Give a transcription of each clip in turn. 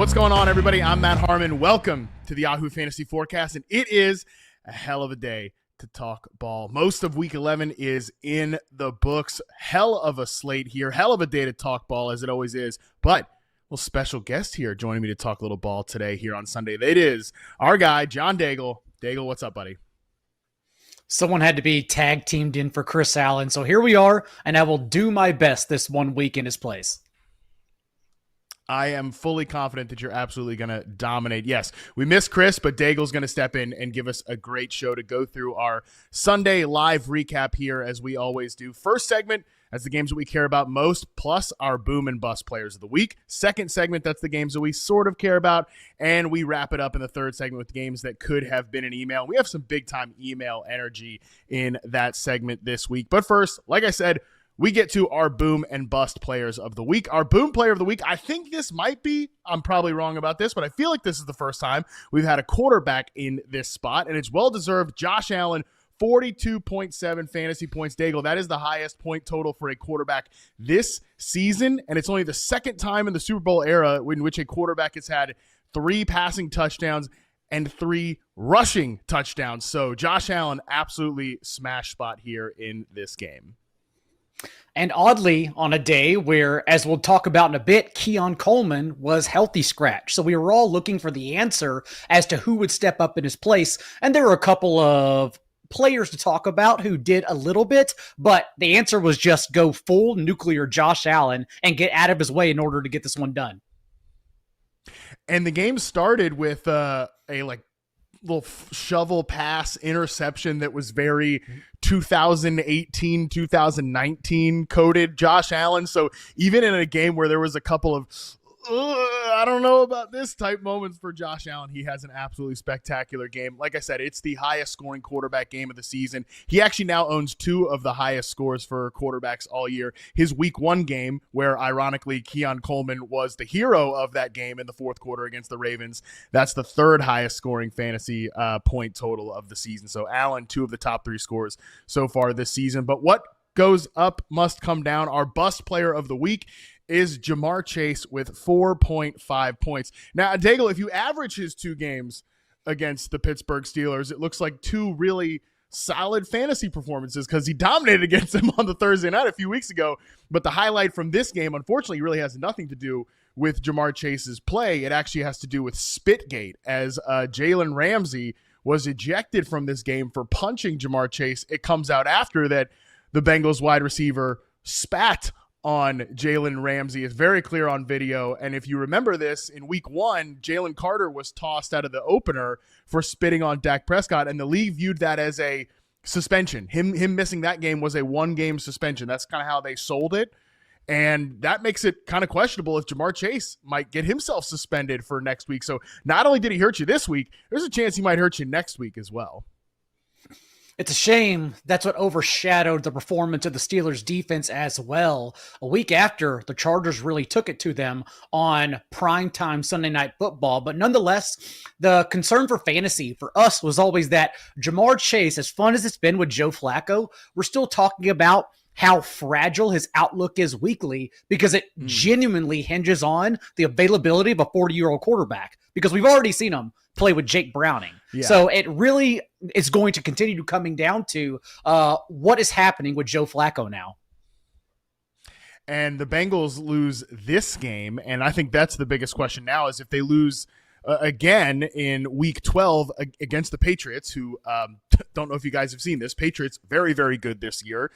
What's going on, everybody? I'm Matt Harmon. Welcome to the Yahoo Fantasy Forecast, and it is a hell of a day to talk ball. Most of Week 11 is in the books. Hell of a slate here. Hell of a day to talk ball, as it always is. But a special guest here joining me to talk a little ball today here on Sunday. It is our guy, John Daigle. Daigle, what's up, buddy? Someone had to be tag teamed in for Chris Allen, so here we are, and I will do my best this 1 week in his place. I am fully confident that you're absolutely going to dominate. Yes, we miss Chris, but Daigle's going to step in and give us a great show to go through our Sunday live recap here, as we always do. First segment, that's the games that we care about most, plus our boom and bust players of the week. Second segment, that's the games that we sort of care about, and we wrap it up in the third segment with games that could have been an email. We have some big-time email energy in that segment this week. But first, like I said, we get to our boom and bust players of the week. Our boom player of the week, I think this might be, I'm probably wrong about this, but I feel like this is the first time we've had a quarterback in this spot, and it's well-deserved. Josh Allen, 42.7 fantasy points. Daigle, that is the highest point total for a quarterback this season, and it's only the second time in the Super Bowl era in which a quarterback has had 3 passing touchdowns and 3 rushing touchdowns. So Josh Allen, absolutely smash spot here in this game. And oddly, on a day where, as we'll talk about in a bit, Keon Coleman was healthy scratch. So we were all looking for the answer as to who would step up in his place. And there were a couple of players to talk about who did a little bit, but the answer was just go full nuclear Josh Allen and get out of his way in order to get this one done. And the game started with a little shovel pass interception that was very 2018, 2019 coded Josh Allen. So even in a game where there was a couple of, I don't know about this type moments for Josh Allen, he has an absolutely spectacular game. Like I said, it's the highest scoring quarterback game of the season. He actually now owns 2 of the highest scores for quarterbacks all year. His week 1 game, where ironically Keon Coleman was the hero of that game in the fourth quarter against the Ravens, that's the 3rd highest scoring fantasy point total of the season. So Allen, 2 of the top 3 scores so far this season. But what goes up must come down. Our bust player of the week is Ja'Marr Chase with 4.5 points. Now, Daigle, if you average his 2 games against the Pittsburgh Steelers, it looks like 2 really solid fantasy performances because he dominated against them on the Thursday night a few weeks ago. But the highlight from this game, unfortunately, really has nothing to do with Ja'Marr Chase's play. It actually has to do with Spitgate, as Jalen Ramsey was ejected from this game for punching Ja'Marr Chase. It comes out after that the Bengals wide receiver spat on Jalen Ramsey. It's very clear on video. And if you remember this, in week 1, Jalen Carter was tossed out of the opener for spitting on Dak Prescott, and the league viewed that as a suspension. Him missing that game was a 1-game suspension. That's kind of how they sold it. And that makes it kind of questionable if Ja'Marr Chase might get himself suspended for next week. So not only did he hurt you this week, there's a chance he might hurt you next week as well. It's a shame that's what overshadowed the performance of the Steelers defense as well. A week after, the Chargers really took it to them on primetime Sunday Night Football. But nonetheless, the concern for fantasy for us was always that Ja'Marr Chase, as fun as it's been with Joe Flacco, we're still talking about how fragile his outlook is weekly because it genuinely hinges on the availability of a 40-year-old quarterback, because we've already seen him play with Jake Browning. Yeah. So it really is going to continue coming down to what is happening with Joe Flacco now. And the Bengals lose this game, and I think that's the biggest question now, is if they lose again in week 12 against the Patriots, who don't know if you guys have seen this. Patriots, very, very good this year.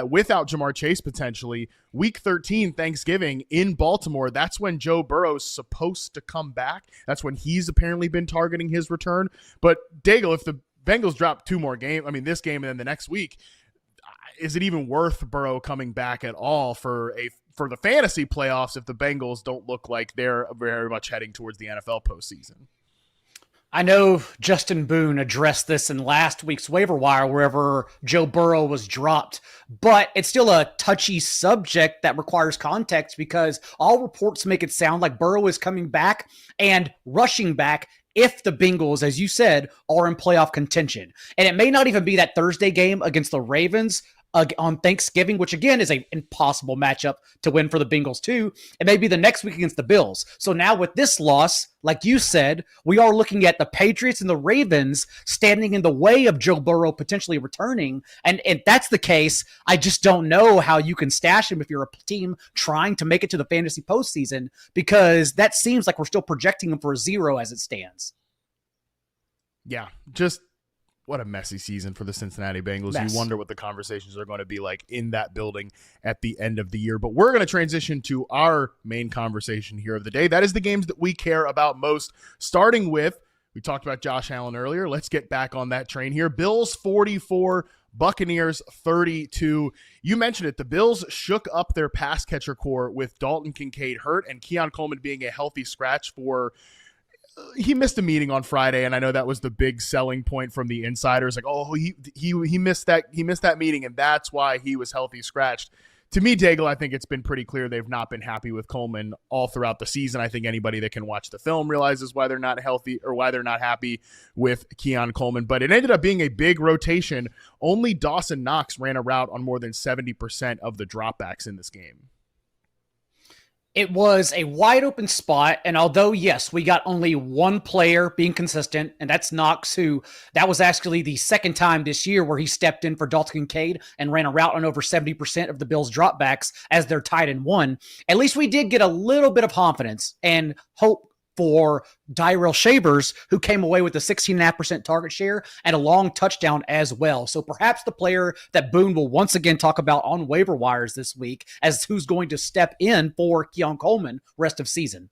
Without Ja'Marr Chase potentially. Week 13, Thanksgiving in Baltimore, that's when Joe Burrow's supposed to come back. That's when he's apparently been targeting his return. But Daigle, if the Bengals drop 2 more games, I mean this game and then the next week, is it even worth Burrow coming back at all for the fantasy playoffs if the Bengals don't look like they're very much heading towards the NFL postseason? I know Justin Boone addressed this in last week's waiver wire wherever Joe Burrow was dropped, but it's still a touchy subject that requires context because all reports make it sound like Burrow is coming back and rushing back if the Bengals, as you said, are in playoff contention. And it may not even be that Thursday game against the Ravens. on Thanksgiving, which again is an impossible matchup to win for the Bengals too. And maybe the next week against the Bills. So now with this loss, like you said, we are looking at the Patriots and the Ravens standing in the way of Joe Burrow potentially returning. And if that's the case, I just don't know how you can stash him if you're a team trying to make it to the fantasy postseason, because that seems like we're still projecting him for a 0 as it stands. Yeah, just what a messy season for the Cincinnati Bengals. You wonder what the conversations are going to be like in that building at the end of the year. But we're going to transition to our main conversation here of the day. That is the games that we care about most, starting with, we talked about Josh Allen earlier. Let's get back on that train here. Bills 44, Buccaneers 32. You mentioned it. The Bills shook up their pass catcher core with Dalton Kincaid hurt and Keon Coleman being a healthy scratch for he missed a meeting on Friday, and I know that was the big selling point from the insiders. Like, oh, he missed that meeting, and that's why he was healthy scratched. To me, Daigle, I think it's been pretty clear they've not been happy with Coleman all throughout the season. I think anybody that can watch the film realizes why they're not healthy or why they're not happy with Keon Coleman. But it ended up being a big rotation. Only Dawson Knox ran a route on more than 70% of the dropbacks in this game. It was a wide open spot, and although, yes, we got only one player being consistent, and that's Knox, who that was actually the second time this year where he stepped in for Dalton Kincaid and ran a route on over 70% of the Bills' dropbacks as they're tied in one. At least we did get a little bit of confidence and hope for Tyrell Shavers, who came away with a 16.5% target share and a long touchdown as well. So perhaps the player that Boone will once again talk about on waiver wires this week as who's going to step in for Keon Coleman rest of season.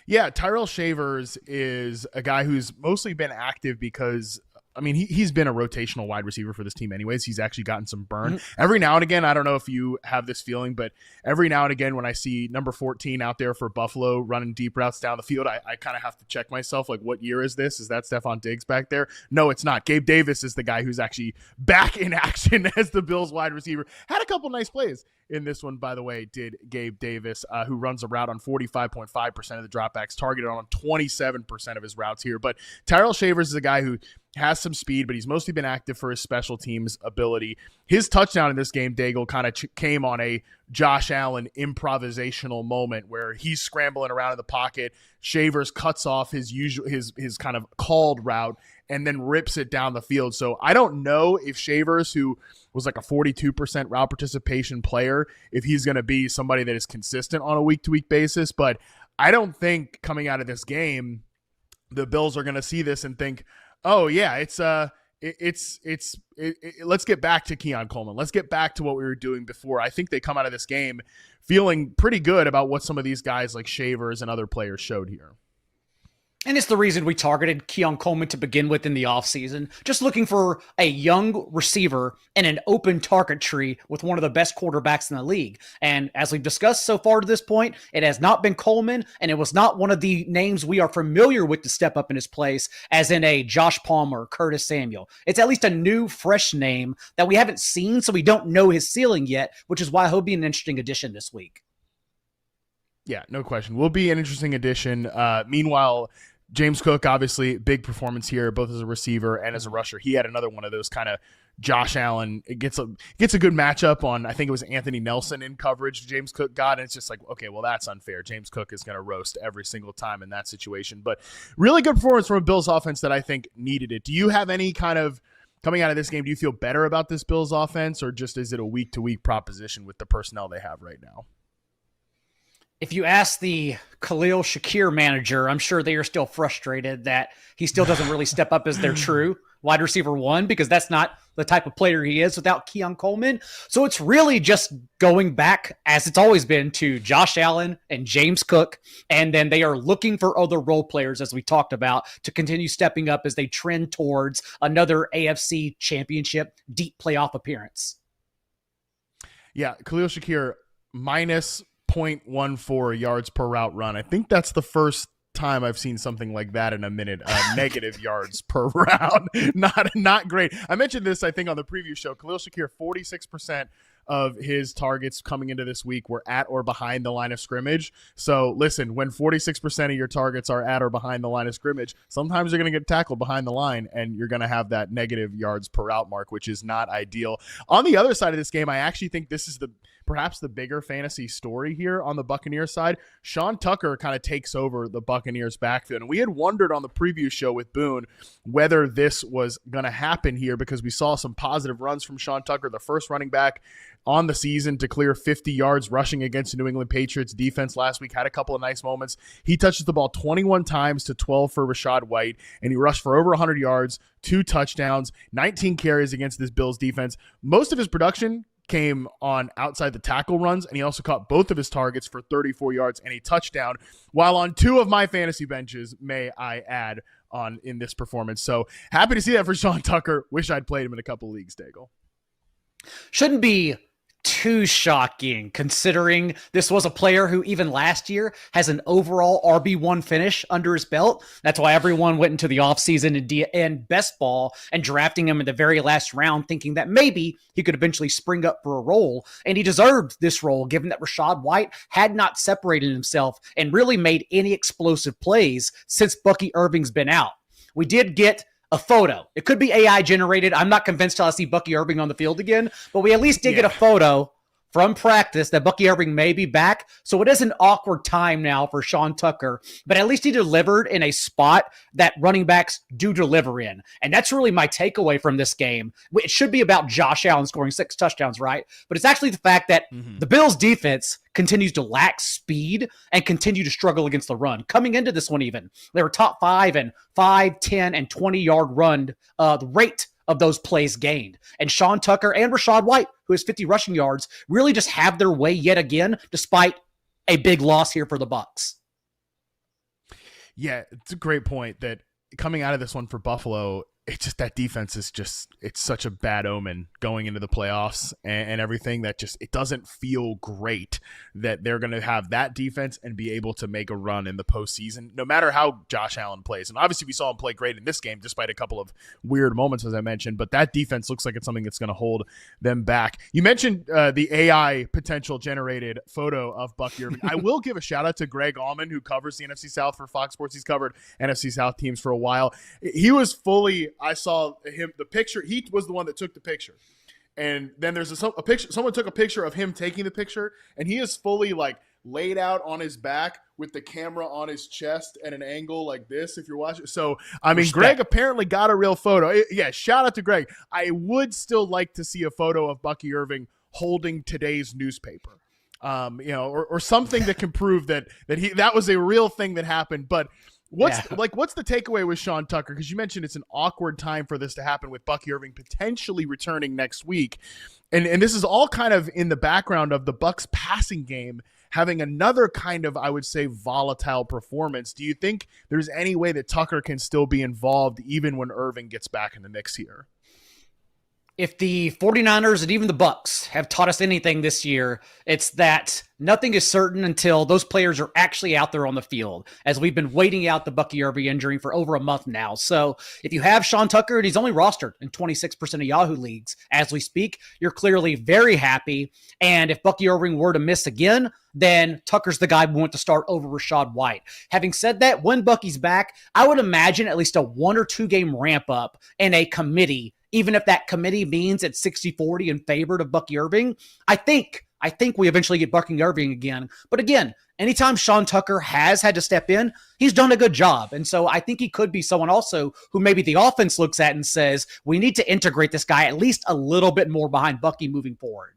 Yeah, Tyrell Shavers is a guy who's mostly been active because he's been a rotational wide receiver for this team anyways. He's actually gotten some burn. Mm-hmm. Every now and again, I don't know if you have this feeling, but every now and again when I see number 14 out there for Buffalo running deep routes down the field, I kind of have to check myself, like, what year is this? Is that Stephon Diggs back there? No, it's not. Gabe Davis is the guy who's actually back in action as the Bills wide receiver. Had a couple nice plays in this one, by the way, did Gabe Davis, who runs a route on 45.5% of the dropbacks, targeted on 27% of his routes here. But Tyrell Shavers is a guy who has some speed, but he's mostly been active for his special teams ability. His touchdown in this game, Daigle, kind of came on a Josh Allen improvisational moment where he's scrambling around in the pocket. Shavers cuts off his kind of called route and then rips it down the field. So I don't know if Shavers, who was like a 42% route participation player, if he's going to be somebody that is consistent on a week-to-week basis. But I don't think coming out of this game, the Bills are going to see this and think, oh yeah, let's get back to Keon Coleman. Let's get back to what we were doing before. I think they come out of this game feeling pretty good about what some of these guys like Shavers and other players showed here. And it's the reason we targeted Keon Coleman to begin with in the offseason. Just looking for a young receiver and an open target tree with one of the best quarterbacks in the league. And as we've discussed so far to this point, it has not been Coleman, and it was not one of the names we are familiar with to step up in his place, as in a Josh Palmer, Curtis Samuel. It's at least a new, fresh name that we haven't seen, so we don't know his ceiling yet, which is why he'll be an interesting addition this week. Yeah, no question. Will be an interesting addition. Meanwhile, James Cook, obviously, big performance here, both as a receiver and as a rusher. He had another one of those kind of Josh Allen. It gets a good matchup on, I think it was Anthony Nelson in coverage James Cook got, and it's just like, okay, well, that's unfair. James Cook is going to roast every single time in that situation. But really good performance from a Bills offense that I think needed it. Do you have any kind of, coming out of this game, do you feel better about this Bills offense, or just is it a week-to-week proposition with the personnel they have right now? If you ask the Khalil Shakir manager, I'm sure they are still frustrated that he still doesn't really step up as their true wide receiver one, because that's not the type of player he is without Keon Coleman. So it's really just going back, as it's always been, to Josh Allen and James Cook. And then they are looking for other role players, as we talked about, to continue stepping up as they trend towards another AFC championship deep playoff appearance. Yeah, Khalil Shakir minus 0.14 yards per route run. I think that's the first time I've seen something like that in a minute. Negative yards per route. Not great. I mentioned this, I think, on the preview show. Khalil Shakir, 46% of his targets coming into this week were at or behind the line of scrimmage. So listen, when 46% of your targets are at or behind the line of scrimmage, sometimes you're going to get tackled behind the line and you're going to have that negative yards per route mark, which is not ideal. On the other side of this game, I actually think this is perhaps the bigger fantasy story here on the Buccaneers side. Sean Tucker kind of takes over the Buccaneers backfield. And we had wondered on the preview show with Boone whether this was going to happen here because we saw some positive runs from Sean Tucker, the first running back on the season to clear 50 yards rushing against the New England Patriots defense last week. Had a couple of nice moments. He touches the ball 21 times to 12 for Rachaad White, and he rushed for over 100 yards, 2 touchdowns, 19 carries against this Bills defense. Most of his production came on outside the tackle runs, and he also caught both of his targets for 34 yards and a touchdown, while on 2 of my fantasy benches, may I add, in this performance. So happy to see that for Sean Tucker. Wish I'd played him in a couple leagues, Daigle. Shouldn't be too shocking considering this was a player who even last year has an overall RB1 finish under his belt. That's why everyone went into the offseason and best ball and drafting him in the very last round, thinking that maybe he could eventually spring up for a role. And he deserved this role given that Rachaad White had not separated himself and really made any explosive plays since Bucky Irving's been out. We did get a photo. It could be AI generated. I'm not convinced till I see Bucky Irving on the field again, but we at least did get a photo from practice that Bucky Irving may be back. So it is an awkward time now for Sean Tucker, but at least he delivered in a spot that running backs do deliver in. And that's really my takeaway from this game. It should be about Josh Allen scoring 6 touchdowns, right? But it's actually the fact that the Bills defense continues to lack speed and continue to struggle against the run. Coming into this one even, they were top 5 and 5, 10, and 20-yard run the rate of those plays gained. And Sean Tucker and Rachaad White, who has 50 rushing yards, really just have their way yet again, despite a big loss here for the Bucs. Yeah, it's a great point that coming out of this one for Buffalo, it's just that defense is it's such a bad omen going into the playoffs and everything that just, it doesn't feel great that they're going to have that defense and be able to make a run in the postseason, no matter how Josh Allen plays. And obviously we saw him play great in this game, despite a couple of weird moments, as I mentioned, but that defense looks like it's something that's going to hold them back. You mentioned the AI potential generated photo of Bucky Irving. I will give a shout out to Greg Allman, who covers the NFC South for Fox Sports. He's covered NFC South teams for a while. He was fully, I saw him, the picture. He was the one that took the picture. And then there's a picture. Someone took a picture of him taking the picture, and he is fully like laid out on his back with the camera on his chest at an angle like this, if you're watching. So, I mean, Greg apparently got a real photo. Yeah, shout out to Greg. I would still like to see a photo of Bucky Irving holding today's newspaper. Or something that can prove that was a real thing that happened. But what's the takeaway with Sean Tucker? Because you mentioned it's an awkward time for this to happen with Bucky Irving potentially returning next week. And this is all kind of in the background of the Bucs passing game having another kind of, I would say, volatile performance. Do you think there's any way that Tucker can still be involved even when Irving gets back in the mix here? If the 49ers and even the Bucs have taught us anything this year, it's that nothing is certain until those players are actually out there on the field, as we've been waiting out the Bucky Irving injury for over a month now. So if you have Sean Tucker and he's only rostered in 26% of Yahoo leagues as we speak, you're clearly very happy. And if Bucky Irving were to miss again, then Tucker's the guy we want to start over Rachaad White. Having said that, when Bucky's back, I would imagine at least a 1 or 2 game ramp up in a committee. Even if that committee means it's 60-40 in favor of Bucky Irving, I think we eventually get Bucky Irving again. But again, anytime Sean Tucker has had to step in, he's done a good job. And so I think he could be someone also who maybe the offense looks at and says, we need to integrate this guy at least a little bit more behind Bucky moving forward.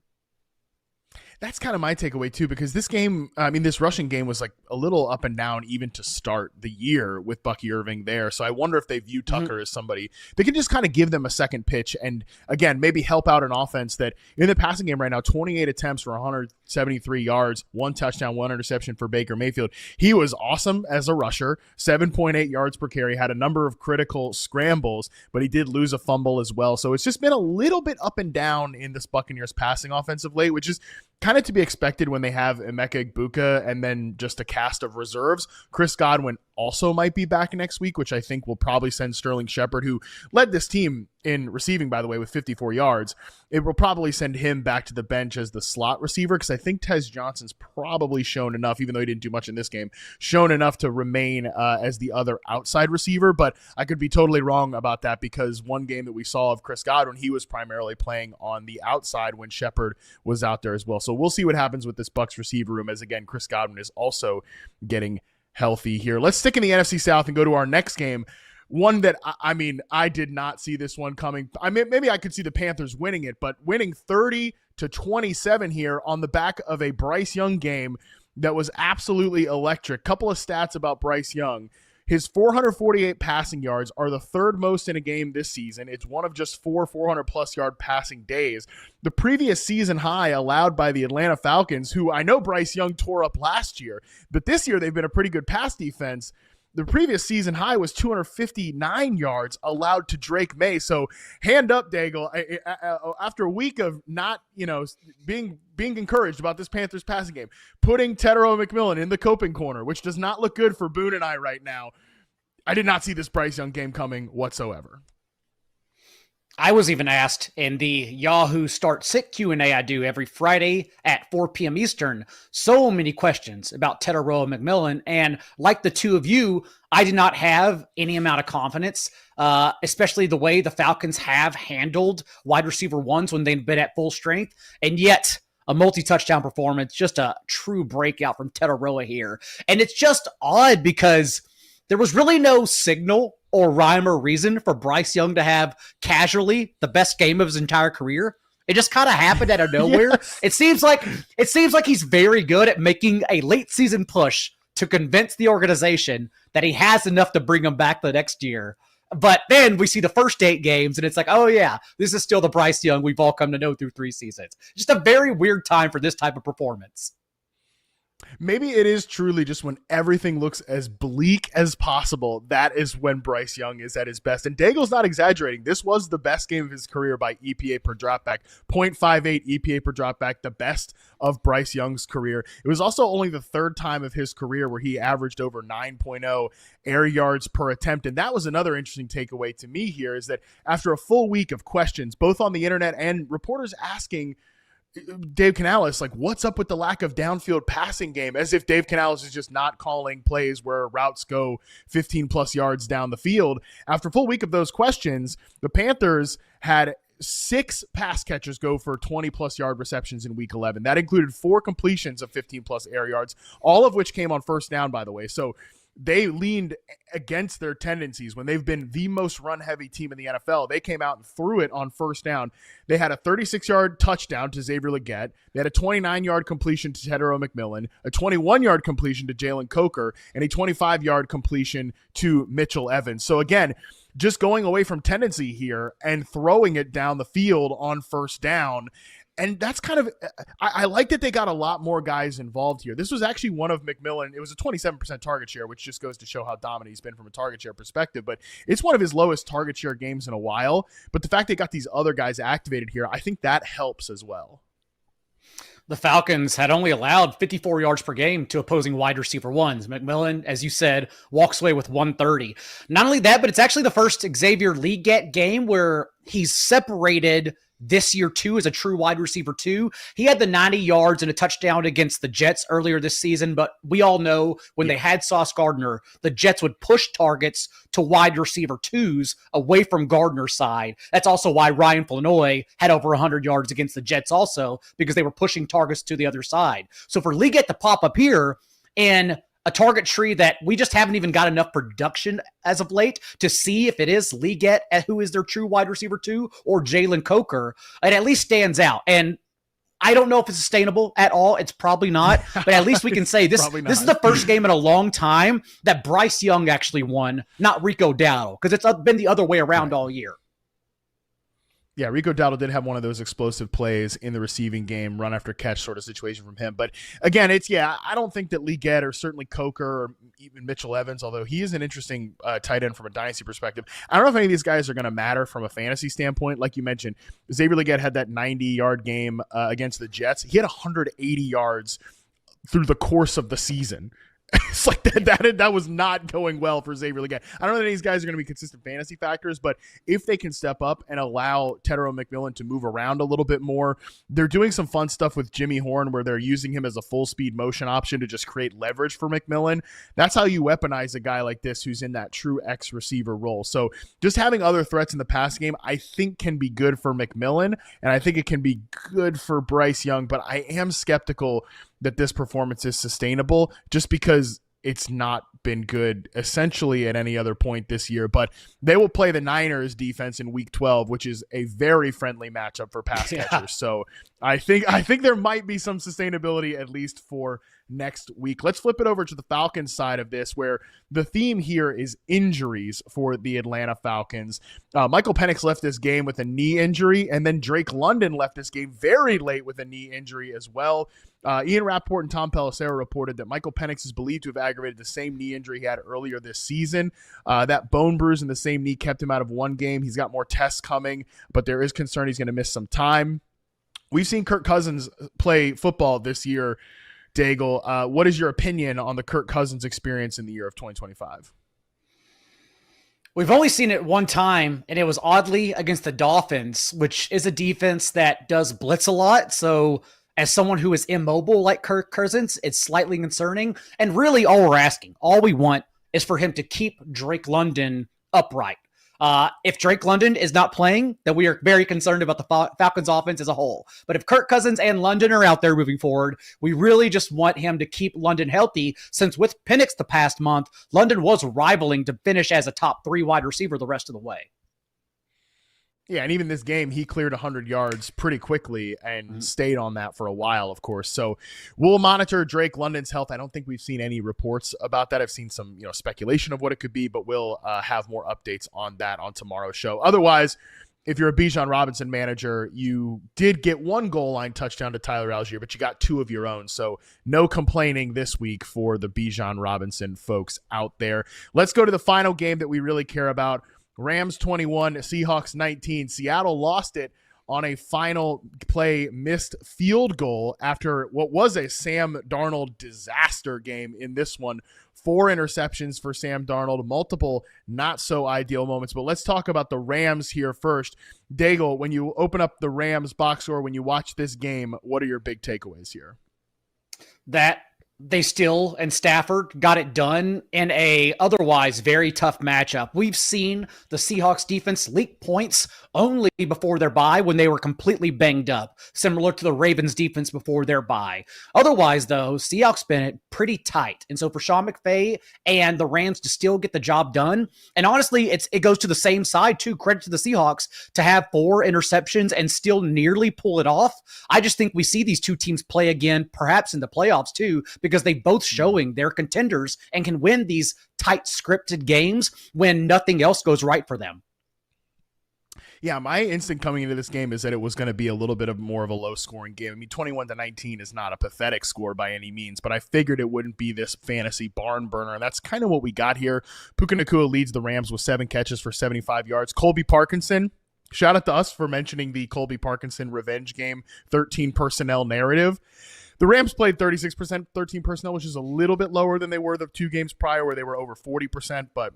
That's kind of my takeaway too, because this game, this rushing game was like a little up and down even to start the year with Bucky Irving there. So I wonder if they view Tucker as somebody that can just kind of give them a second pitch and, again, maybe help out an offense that in the passing game right now, 28 attempts for 173 yards, 1 touchdown, 1 interception for Baker Mayfield. He was awesome as a rusher, 7.8 yards per carry, had a number of critical scrambles, but he did lose a fumble as well. So it's just been a little bit up and down in this Buccaneers passing offense of late, which is kind of to be expected when they have Emeka Egbuka and then just a cast of reserves. Chris Godwin also might be back next week, which I think will probably send Sterling Shepard, who led this team in receiving, by the way, with 54 yards. It will probably send him back to the bench as the slot receiver, because I think Tez Johnson's probably shown enough, even though he didn't do much in this game, shown enough to remain as the other outside receiver. But I could be totally wrong about that, because one game that we saw of Chris Godwin, he was primarily playing on the outside when Shepard was out there as well. So we'll see what happens with this Bucs receiver room, as again, Chris Godwin is also getting healthy here. Let's stick in the NFC South and go to our next game. One that, I mean, I did not see this one coming. I mean, maybe I could see the Panthers winning it, but winning 30-27 here on the back of a Bryce Young game that was absolutely electric. Couple of stats about Bryce Young. His 448 passing yards are the third most in a game this season. It's one of just 400-plus yard passing days. The previous season high allowed by the Atlanta Falcons, who I know Bryce Young tore up last year, but this year they've been a pretty good pass defense. The previous season high was 259 yards allowed to Drake May. So hand up, Daigle. After a week of not, being encouraged about this Panthers passing game, putting Tet McMillan in the coping corner, which does not look good for Boone and I right now. I did not see this Bryce Young game coming whatsoever. I was even asked in the Yahoo Start Sit Q&A I do every Friday at 4 p.m. Eastern, so many questions about Tet McMillan. And like the two of you, I did not have any amount of confidence, especially the way the Falcons have handled wide receiver ones when they've been at full strength. And yet a multi-touchdown performance, just a true breakout from Tet here. And it's just odd because there was really no signal or rhyme or reason for Bryce Young to have casually the best game of his entire career. It just kind of happened out of nowhere. Yes. It seems like he's very good at making a late season push to convince the organization that he has enough to bring him back the next year. But then we see the first 8 games and it's like, oh yeah, this is still the Bryce Young we've all come to know through 3 seasons. Just a very weird time for this type of performance. Maybe it is truly just when everything looks as bleak as possible, that is when Bryce Young is at his best. And Daigle's not exaggerating. This was the best game of his career by EPA per dropback, 0.58 EPA per dropback, the best of Bryce Young's career. It was also only the third time of his career where he averaged over 9.0 air yards per attempt. And that was another interesting takeaway to me here, is that after a full week of questions, both on the internet and reporters asking Dave Canales, like, what's up with the lack of downfield passing game, as if Dave Canales is just not calling plays where routes go 15 plus yards down the field. After a full week of those questions, the Panthers had 6 pass catchers go for 20 plus yard receptions in week 11. That included 4 completions of 15 plus air yards, all of which came on first down, by the way. So they leaned against their tendencies when they've been the most run-heavy team in the NFL. They came out and threw it on first down. They had a 36-yard touchdown to Xavier Legette. They had a 29-yard completion to Tet McMillan, a 21-yard completion to Jalen Coker, and a 25-yard completion to Mitchell Evans. So again, just going away from tendency here and throwing it down the field on first down. And that's kind of, I like that they got a lot more guys involved here. This was actually one of McMillan. It was a 27% target share, which just goes to show how dominant he's been from a target share perspective. But it's one of his lowest target share games in a while. But the fact they got these other guys activated here, I think that helps as well. The Falcons had only allowed 54 yards per game to opposing wide receiver ones. McMillan, as you said, walks away with 130. Not only that, but it's actually the first Xavier Legette game where he's separated this year too as a true wide receiver too. He had the 90 yards and a touchdown against the Jets earlier this season, but we all know when they had Sauce Gardner, the Jets would push targets to wide receiver twos away from Gardner's side. That's also why Ryan Flanoy had over 100 yards against the Jets also, because they were pushing targets to the other side. So for Legette to pop up here and a target tree that we just haven't even got enough production as of late to see if it is Legette who is their true wide receiver 2 or Jalen Coker, it at least stands out. And I don't know if it's sustainable at all. It's probably not, but at least we can say this is the first game in a long time that Bryce Young actually won, not Rico Dowdle, because it's been the other way around all year. Yeah, Rico Dowdle did have one of those explosive plays in the receiving game, run after catch sort of situation from him. But again, I don't think that Legette or certainly Coker or even Mitchell Evans, although he is an interesting tight end from a dynasty perspective, I don't know if any of these guys are going to matter from a fantasy standpoint. Like you mentioned, Xavier Legette had that 90-yard game against the Jets. He had 180 yards through the course of the season. It's like that was not going well for Xavier Legette. I don't know that these guys are going to be consistent fantasy factors, but if they can step up and allow Tet McMillan to move around a little bit more, they're doing some fun stuff with Jimmy Horn where they're using him as a full speed motion option to just create leverage for McMillan. That's how you weaponize a guy like this who's in that true X receiver role. So just having other threats in the pass game, I think can be good for McMillan, and I think it can be good for Bryce Young, but I am skeptical that this performance is sustainable just because it's not been good essentially at any other point this year. But they will play the Niners defense in week 12, which is a very friendly matchup for pass catchers. So I think there might be some sustainability at least for next week. Let's flip it over to the Falcons side of this, where the theme here is injuries for the Atlanta Falcons. Michael Penix left this game with a knee injury, and then Drake London left this game very late with a knee injury as well. Ian Rappaport and Tom Pelissero reported that Michael Penix is believed to have aggravated the same knee injury he had earlier this season. That bone bruise in the same knee kept him out of one game. He's got more tests coming, but there is concern he's going to miss some time. We've seen Kirk Cousins play football this year. Daigle, what is your opinion on the Kirk Cousins experience in the year of 2025? We've only seen it one time, and it was oddly against the Dolphins, which is a defense that does blitz a lot. So as someone who is immobile like Kirk Cousins, it's slightly concerning. And really all we're asking, all we want is for him to keep Drake London upright. If Drake London is not playing, then we are very concerned about the Falcons offense as a whole. But if Kirk Cousins and London are out there moving forward, we really just want him to keep London healthy, since with Penix the past month, London was rivaling to finish as a top 3 wide receiver the rest of the way. Yeah, and even this game, he cleared 100 yards pretty quickly and stayed on that for a while, of course. So we'll monitor Drake London's health. I don't think we've seen any reports about that. I've seen some speculation of what it could be, but we'll have more updates on that on tomorrow's show. Otherwise, if you're a Bijan Robinson manager, you did get one goal line touchdown to Tyler Algier, but you got 2 of your own. So no complaining this week for the Bijan Robinson folks out there. Let's go to the final game that we really care about. Rams 21, Seahawks 19. Seattle lost it on a final play missed field goal after what was a Sam Darnold disaster game in this one. 4 interceptions for Sam Darnold, multiple not so ideal moments. But let's talk about the Rams here first. Daigle, when you open up the Rams box score, when you watch this game, what are your big takeaways here? That they still, and Stafford got it done in a otherwise very tough matchup. We've seen the Seahawks defense leak points only before their bye when they were completely banged up, similar to the Ravens defense before their bye. Otherwise, though, Seahawks been it pretty tight. And so for Sean McVay and the Rams to still get the job done, and honestly, it goes to the same side too. Credit to the Seahawks to have 4 interceptions and still nearly pull it off. I just think we see these two teams play again, perhaps in the playoffs too, because they both showing they're contenders and can win these tight scripted games when nothing else goes right for them. Yeah, my instinct coming into this game is that it was going to be a little bit of more of a low-scoring game. I mean, 21-19 is not a pathetic score by any means, but I figured it wouldn't be this fantasy barn burner, and that's kind of what we got here. Puka Nacua leads the Rams with 7 catches for 75 yards. Colby Parkinson, shout out to us for mentioning the Colby Parkinson revenge game, 13 personnel narrative. The Rams played 36%, 13 personnel, which is a little bit lower than they were the 2 games prior where they were over 40%, but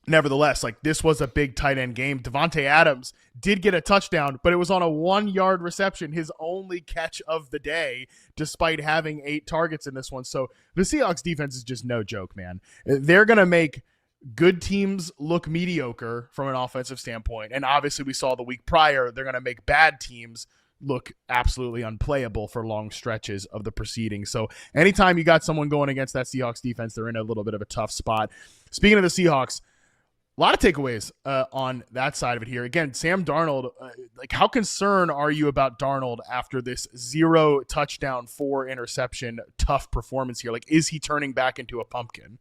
nevertheless, this was a big tight end game. Devontae Adams did get a touchdown, but it was on a 1-yard reception, his only catch of the day, despite having 8 targets in this one. So the Seahawks defense is just no joke, man. They're going to make good teams look mediocre from an offensive standpoint, and obviously we saw the week prior, they're going to make bad teams look absolutely unplayable for long stretches of the proceedings. So anytime you got someone going against that Seahawks defense, they're in a little bit of a tough spot. Speaking of the Seahawks, a lot of takeaways on that side of it here. Again, Sam Darnold, how concerned are you about Darnold after this 0 touchdown, 4 interception, tough performance here? Is he turning back into a pumpkin?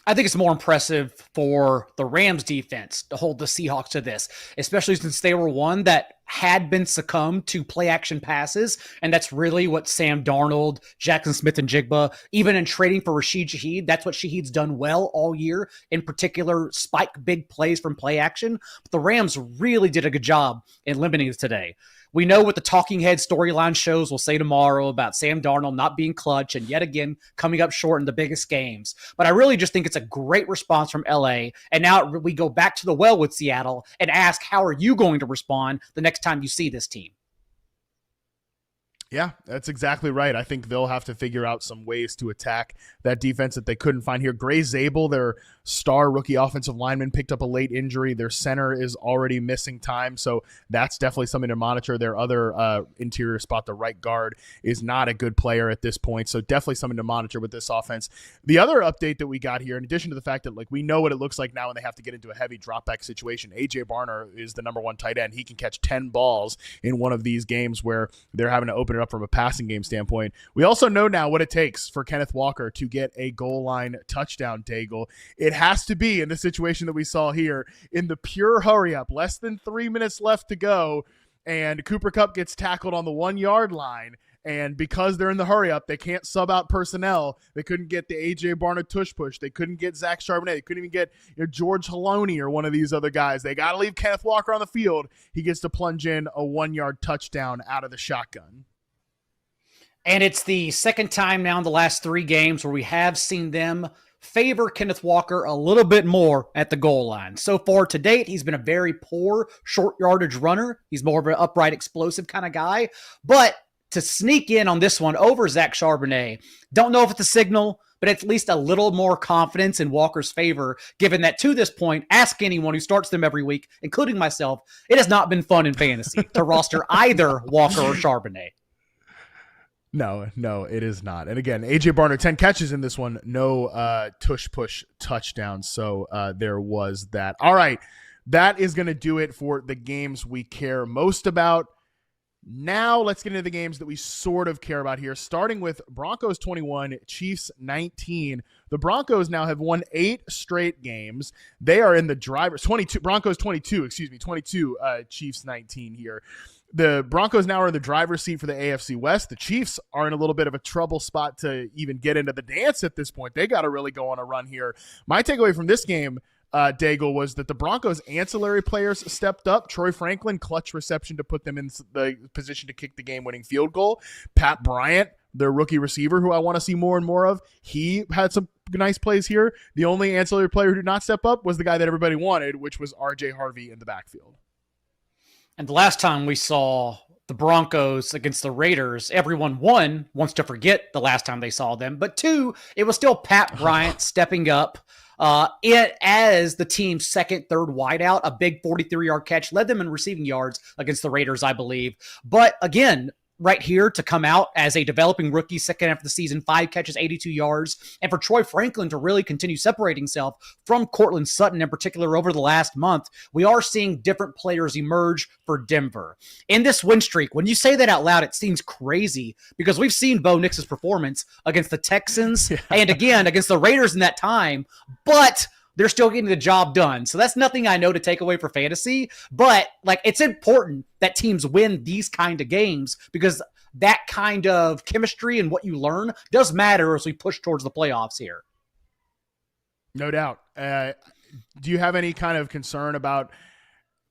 I think it's more impressive for the Rams defense to hold the Seahawks to this, especially since they were one that had been succumbed to play action passes. And that's really what Sam Darnold, Jackson Smith and Jigba, even in trading for Rashid Shaheed, that's what Shaheed's done well all year, in particular, spike big plays from play action. But the Rams really did a good job in limiting it today. We know what the talking head storyline shows will say tomorrow about Sam Darnold not being clutch and yet again coming up short in the biggest games. But I really just think it's a great response from LA. And now we go back to the well with Seattle and ask, how are you going to respond the next time you see this team? Yeah, that's exactly right. I think they'll have to figure out some ways to attack that defense that they couldn't find here. Gray Zabel, their star rookie offensive lineman, picked up a late injury. Their center is already missing time, so that's definitely something to monitor. Their other interior spot, the right guard, is not a good player at this point, so definitely something to monitor with this offense. The other update that we got here, in addition to the fact that we know what it looks like now when they have to get into a heavy drop-back situation, A.J. Barner is the number one tight end. He can catch 10 balls in one of these games where they're having to open it up from a passing game standpoint. We also know now what it takes for Kenneth Walker to get a goal line touchdown, Daigle. It has to be in the situation that we saw here in the pure hurry up, less than 3 minutes left to go, and Cooper Kupp gets tackled on the 1 yard line. And because they're in the hurry up, they can't sub out personnel. They couldn't get the A.J. Barner tush push. They couldn't get Zach Charbonnet. They couldn't even get George Haloney or one of these other guys. They got to leave Kenneth Walker on the field. He gets to plunge in a 1 yard touchdown out of the shotgun. And it's the second time now in the last 3 games where we have seen them favor Kenneth Walker a little bit more at the goal line. So far to date, he's been a very poor short yardage runner. He's more of an upright, explosive kind of guy. But to sneak in on this one over Zach Charbonnet, don't know if it's a signal, but at least a little more confidence in Walker's favor, given that to this point, ask anyone who starts them every week, including myself, it has not been fun in fantasy to roster either Walker or Charbonnet. No, it is not. And again, A.J. Barner, 10 catches in this one, no tush-push touchdowns. So there was that. All right, that is going to do it for the games we care most about. Now let's get into the games that we sort of care about here, starting with Broncos 21, Chiefs 19. The Broncos now have won 8 straight games. They are in the driver's 22, Broncos 22, 22, Chiefs 19 here. The Broncos now are in the driver's seat for the AFC West. The Chiefs are in a little bit of a trouble spot to even get into the dance at this point. They got to really go on a run here. My takeaway from this game, Daigle, was that the Broncos' ancillary players stepped up. Troy Franklin, clutch reception to put them in the position to kick the game-winning field goal. Pat Bryant, their rookie receiver, who I want to see more and more of, he had some nice plays here. The only ancillary player who did not step up was the guy that everybody wanted, which was R.J. Harvey in the backfield. And the last time we saw the Broncos against the Raiders, everyone, 1, wants to forget the last time they saw them, but 2, it was still Pat Bryant stepping up as the team's second, third wideout. A big 43-yard catch led them in receiving yards against the Raiders, I believe. But again, right here to come out as a developing rookie, second half of the season, 5 catches, 82 yards. And for Troy Franklin to really continue separating himself from Cortland Sutton in particular over the last month, we are seeing different players emerge for Denver. In this win streak, when you say that out loud, it seems crazy because we've seen Bo Nix's performance against the Texans and again against the Raiders in that time, but they're still getting the job done. So that's nothing I know to take away for fantasy, but it's important that teams win these kind of games because that kind of chemistry and what you learn does matter as we push towards the playoffs here. No doubt. Do you have any kind of concern about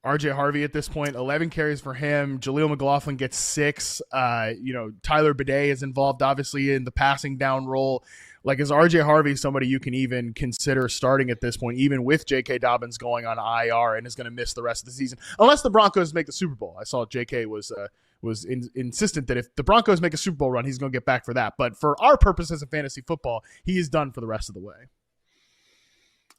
R.J. Harvey at this point? 11 carries for him. Jaleel McLaughlin gets 6. Tyler Bidet is involved, obviously, in the passing down role. Is R.J. Harvey somebody you can even consider starting at this point, even with J.K. Dobbins going on IR and is going to miss the rest of the season, unless the Broncos make the Super Bowl? I saw J.K. was insistent that if the Broncos make a Super Bowl run, he's going to get back for that. But for our purposes of fantasy football, he is done for the rest of the way.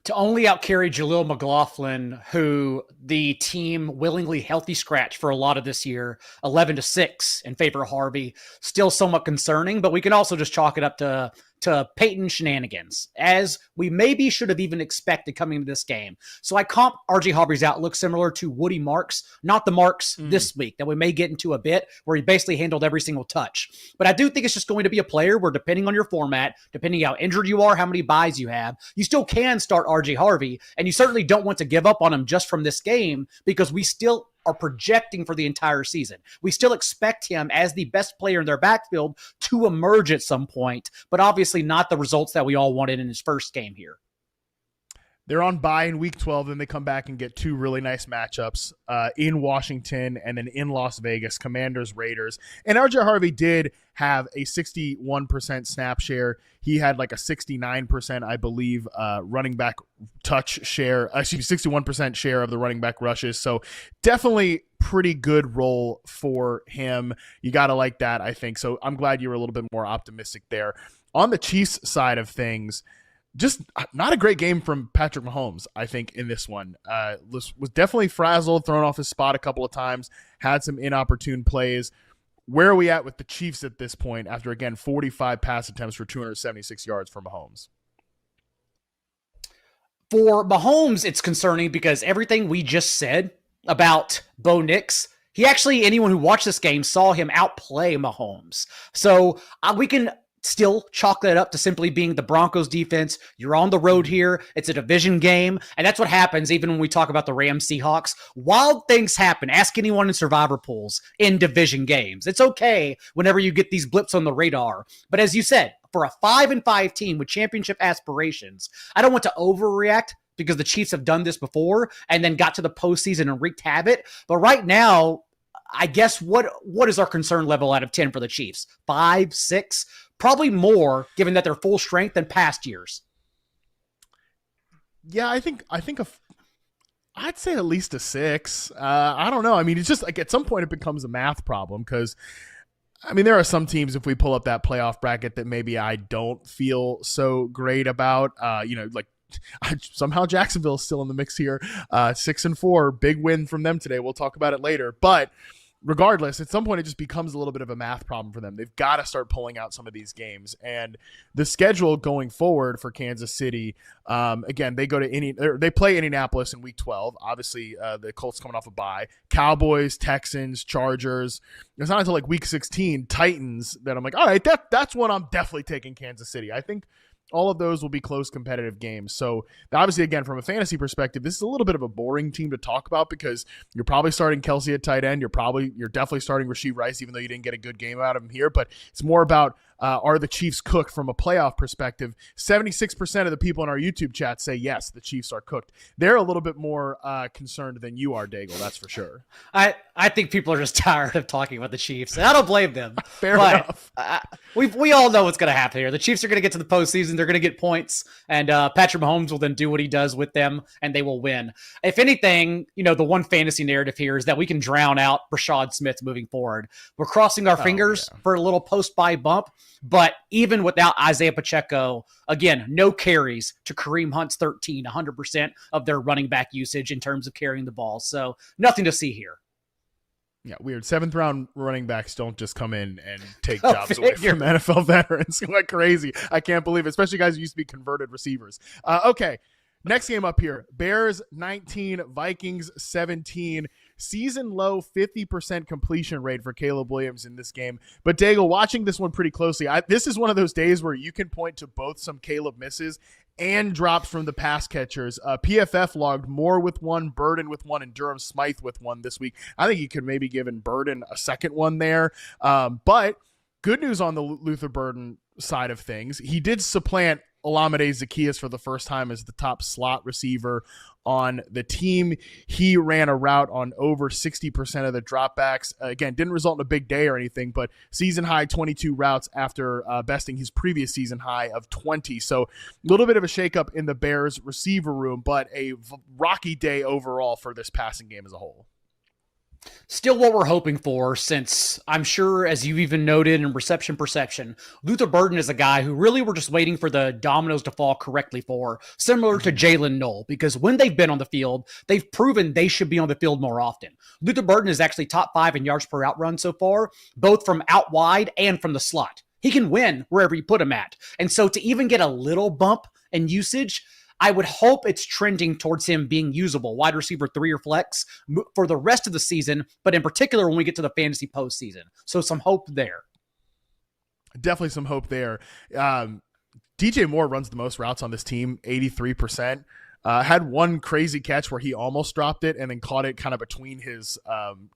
To only outcarry Jaleel McLaughlin, who the team willingly healthy scratch for a lot of this year, 11-6 in favor of Harvey, still somewhat concerning, but we can also just chalk it up to Peyton shenanigans, as we maybe should have even expected coming into this game. So I comp R.J. Harvey's outlook similar to Woody Marks, not the Marks this week that we may get into a bit, where he basically handled every single touch. But I do think it's just going to be a player where, depending on your format, depending how injured you are, how many buys you have, you still can start R.J. Harvey, and you certainly don't want to give up on him just from this game because we still are projecting for the entire season. We still expect him as the best player in their backfield to emerge at some point, but obviously not the results that we all wanted in his first game here. They're on bye in week 12, then they come back and get two really nice matchups in Washington and then in Las Vegas, Commanders, Raiders. And RJ Harvey did have a 61% snap share. He had like a 69%, I believe, running back touch share. 61% share of the running back rushes. So definitely pretty good role for him. You got to like that, I think. So I'm glad you were a little bit more optimistic there. On the Chiefs side of things, just not a great game from Patrick Mahomes, I think, in this one. Was definitely frazzled, thrown off his spot a couple of times, had some inopportune plays. Where are we at with the Chiefs at this point after, again, 45 pass attempts for 276 yards for Mahomes? For Mahomes, it's concerning because everything we just said about Bo Nix, anyone who watched this game saw him outplay Mahomes. So we can still chalk that up to simply being the Broncos defense. You're on the road here. It's a division game. And that's what happens even when we talk about the Rams Seahawks. Wild things happen. Ask anyone in survivor pools in division games. It's okay whenever you get these blips on the radar. But as you said, for a 5-5 team with championship aspirations, I don't want to overreact because the Chiefs have done this before and then got to the postseason and wreaked havoc. But right now, I guess what is our concern level out of 10 for the Chiefs? 5, 6? Probably more, given that they're full strength than past years. Yeah, I'd say at least a 6. I don't know. I mean, it's just like at some point it becomes a math problem because, I mean, there are some teams, if we pull up that playoff bracket, that maybe I don't feel so great about. Somehow Jacksonville's still in the mix here. 6-4, big win from them today. We'll talk about it later. But regardless, at some point it just becomes a little bit of a math problem for them. They've got to start pulling out some of these games. And the schedule going forward for Kansas City, again, they play Indianapolis in week 12. Obviously, the Colts coming off a bye. Cowboys, Texans, Chargers. It's not until like week 16, Titans, that I'm like, all right, that's when I'm definitely taking Kansas City. I think all of those will be close competitive games. So obviously, again, from a fantasy perspective, this is a little bit of a boring team to talk about because you're probably starting Kelsey at tight end. You're definitely starting Rashee Rice, even though you didn't get a good game out of him here. But it's more about are the Chiefs cooked from a playoff perspective? 76% of the people in our YouTube chat say yes, the Chiefs are cooked. They're a little bit more concerned than you are, Daigle. That's for sure. I think people are just tired of talking about the Chiefs, and I don't blame them. Fair enough. We all know what's going to happen here. The Chiefs are going to get to the postseason. They're going to get points, and Patrick Mahomes will then do what he does with them, and they will win. If anything, the one fantasy narrative here is that we can drown out Rashad Smith moving forward. We're crossing our fingers for a little post-bye bump, but even without Isaiah Pacheco, again, no carries to Kareem Hunt's 100% of their running back usage in terms of carrying the ball. So nothing to see here. Yeah, weird. 7th round running backs don't just come in and take jobs away from NFL veterans like crazy. I can't believe it, especially guys who used to be converted receivers. Okay, next game up here. Bears 19, Vikings 17. Season low 50% completion rate for Caleb Williams in this game. But Daigle, watching this one pretty closely, this is one of those days where you can point to both some Caleb misses and drops from the pass catchers. PFF logged Moore with one, Burden with one, and Durham Smythe with one this week. I think you could maybe give Burden a second one there. But good news on the Luther Burden side of things. He did supplant Olamide Zaccheaus for the first time as the top slot receiver on the team. He ran a route on over 60% of the dropbacks. Again, didn't result in a big day or anything, but season high 22 routes after besting his previous season high of 20. So a little bit of a shakeup in the Bears receiver room, but a rocky day overall for this passing game as a whole. Still what we're hoping for, since I'm sure, as you even noted in reception perception, Luther Burden is a guy who really we're just waiting for the dominoes to fall correctly for, similar to Jalen Knoll, because when they've been on the field, they've proven they should be on the field more often. Luther Burden is actually top 5 in yards per out run so far, both from out wide and from the slot. He can win wherever you put him at. And so to even get a little bump in usage, I would hope it's trending towards him being usable, wide receiver 3 or flex, for the rest of the season, but in particular when we get to the fantasy postseason. So some hope there. Definitely some hope there. DJ Moore runs the most routes on this team, 83%. Had one crazy catch where he almost dropped it and then caught it kind of between his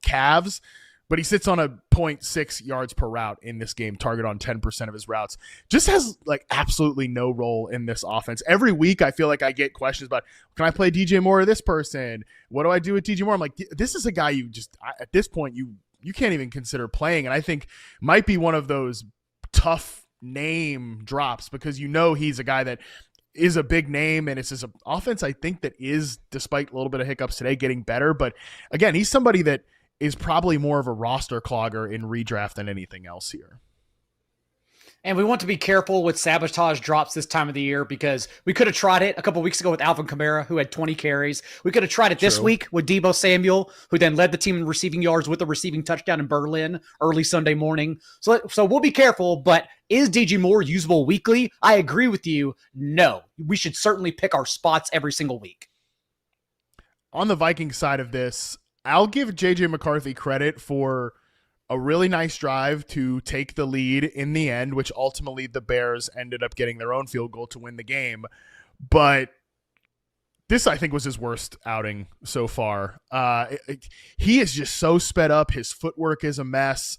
calves. But he sits on a 0.6 yards per route in this game, target on 10% of his routes. Just has like absolutely no role in this offense. Every week I feel like I get questions about, can I play DJ Moore or this person? What do I do with DJ Moore? I'm like, this is a guy you just, at this point, you can't even consider playing. And I think might be one of those tough name drops because he's a guy that is a big name, and it's just an offense I think that is, despite a little bit of hiccups today, getting better. But again, he's somebody that is probably more of a roster clogger in redraft than anything else here. And we want to be careful with sabotage drops this time of the year because we could have tried it a couple weeks ago with Alvin Kamara, who had 20 carries. We could have tried it this week with Deebo Samuel, who then led the team in receiving yards with a receiving touchdown in Berlin early Sunday morning. So we'll be careful, but is DJ Moore usable weekly? I agree with you. No, we should certainly pick our spots every single week. On the Vikings side of this, I'll give JJ McCarthy credit for a really nice drive to take the lead in the end, which ultimately the Bears ended up getting their own field goal to win the game. But this, I think, was his worst outing so far. He is just so sped up. His footwork is a mess.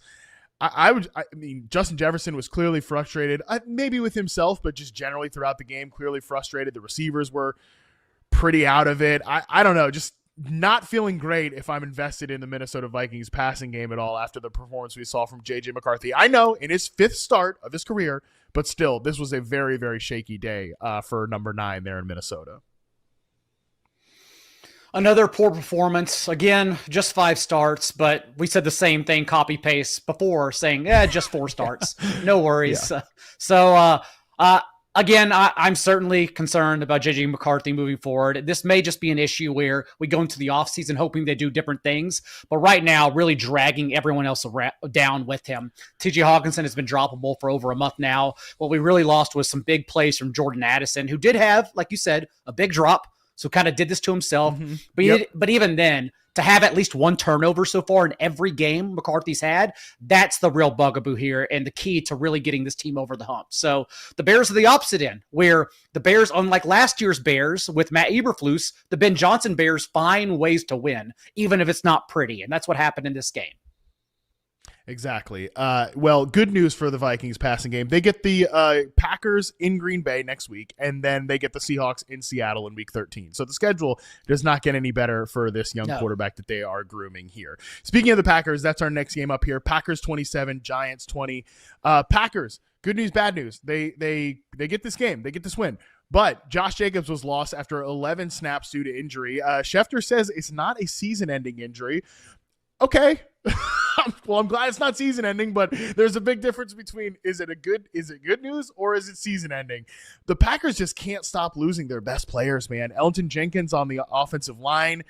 I mean, Justin Jefferson was clearly frustrated, maybe with himself, but just generally throughout the game, clearly frustrated. The receivers were pretty out of it. I don't know, just not feeling great if I'm invested in the Minnesota Vikings passing game at all after the performance we saw from JJ McCarthy. I know in his 5th start of his career, but still, this was a very, very shaky day for number 9 there in Minnesota. Another poor performance. Again, just 5 starts, but we said the same thing, copy paste before, saying, just 4 starts. No worries. Yeah. Again, I'm certainly concerned about J.J. McCarthy moving forward. This may just be an issue where we go into the offseason hoping they do different things, but right now really dragging everyone else down with him. T.J. Hawkinson has been droppable for over a month now. What we really lost was some big plays from Jordan Addison, who did have, like you said, a big drop, so kind of did this to himself. Mm-hmm. But even then, to have at least 1 turnover so far in every game McCarthy's had, that's the real bugaboo here and the key to really getting this team over the hump. So the Bears are the opposite end, where the Bears, unlike last year's Bears with Matt Eberflus, the Ben Johnson Bears find ways to win, even if it's not pretty. And that's what happened in this game. Exactly. Well, good news for the Vikings passing game. They get the Packers in Green Bay next week, and then they get the Seahawks in Seattle in week 13. So the schedule does not get any better for this young quarterback that they are grooming here. Speaking of the Packers, that's our next game up here. Packers 27, Giants 20. Packers, good news, bad news. They get this game. They get this win. But Josh Jacobs was lost after 11 snaps due to injury. Schefter says it's not a season-ending injury. Okay. Well, I'm glad it's not season ending, but there's a big difference between is it good news or is it season ending? The Packers just can't stop losing their best players, man. Elton Jenkins on the offensive line,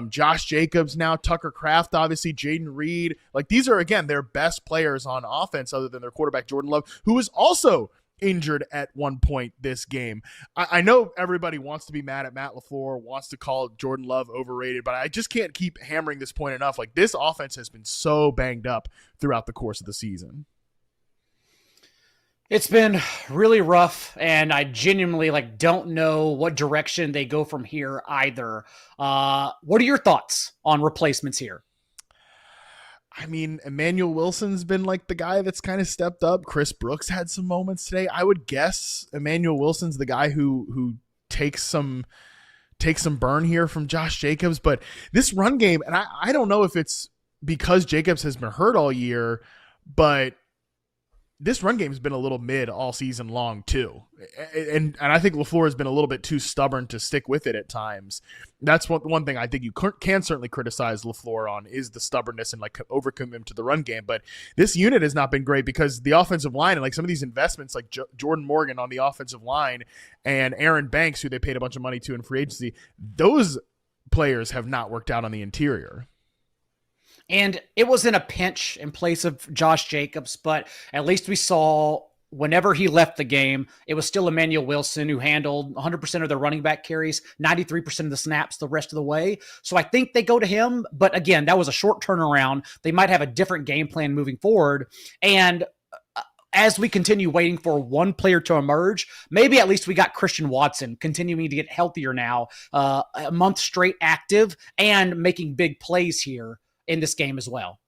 Josh Jacobs now, Tucker Kraft, obviously, Jaden Reed. Like, these are, again, their best players on offense other than their quarterback, Jordan Love, who was also injured at one point this game. I know everybody wants to be mad at Matt LaFleur, wants to call Jordan Love overrated, but I just can't keep hammering this point enough. Like, this offense has been so banged up throughout the course of the season. It's been really rough, and I genuinely don't know what direction they go from here either. What are your thoughts on replacements here? I mean, Emmanuel Wilson's been like the guy that's kind of stepped up. Chris Brooks had some moments today. I would guess Emmanuel Wilson's the guy who takes some burn here from Josh Jacobs. But this run game, and I don't know if it's because Jacobs has been hurt all year, but this run game has been a little mid all season long too. And I think LaFleur has been a little bit too stubborn to stick with it at times. That's one thing I think you can certainly criticize LaFleur on is the stubbornness and overcommitment to the run game. But this unit has not been great because the offensive line and some of these investments like Jordan Morgan on the offensive line and Aaron Banks, who they paid a bunch of money to in free agency, those players have not worked out on the interior. And it was in a pinch in place of Josh Jacobs, but at least we saw whenever he left the game, it was still Emmanuel Wilson who handled 100% of their running back carries, 93% of the snaps the rest of the way. So I think they go to him. But again, that was a short turnaround. They might have a different game plan moving forward. And as we continue waiting for one player to emerge, maybe at least we got Christian Watson continuing to get healthier now, a month straight active and making big plays here in this game as well.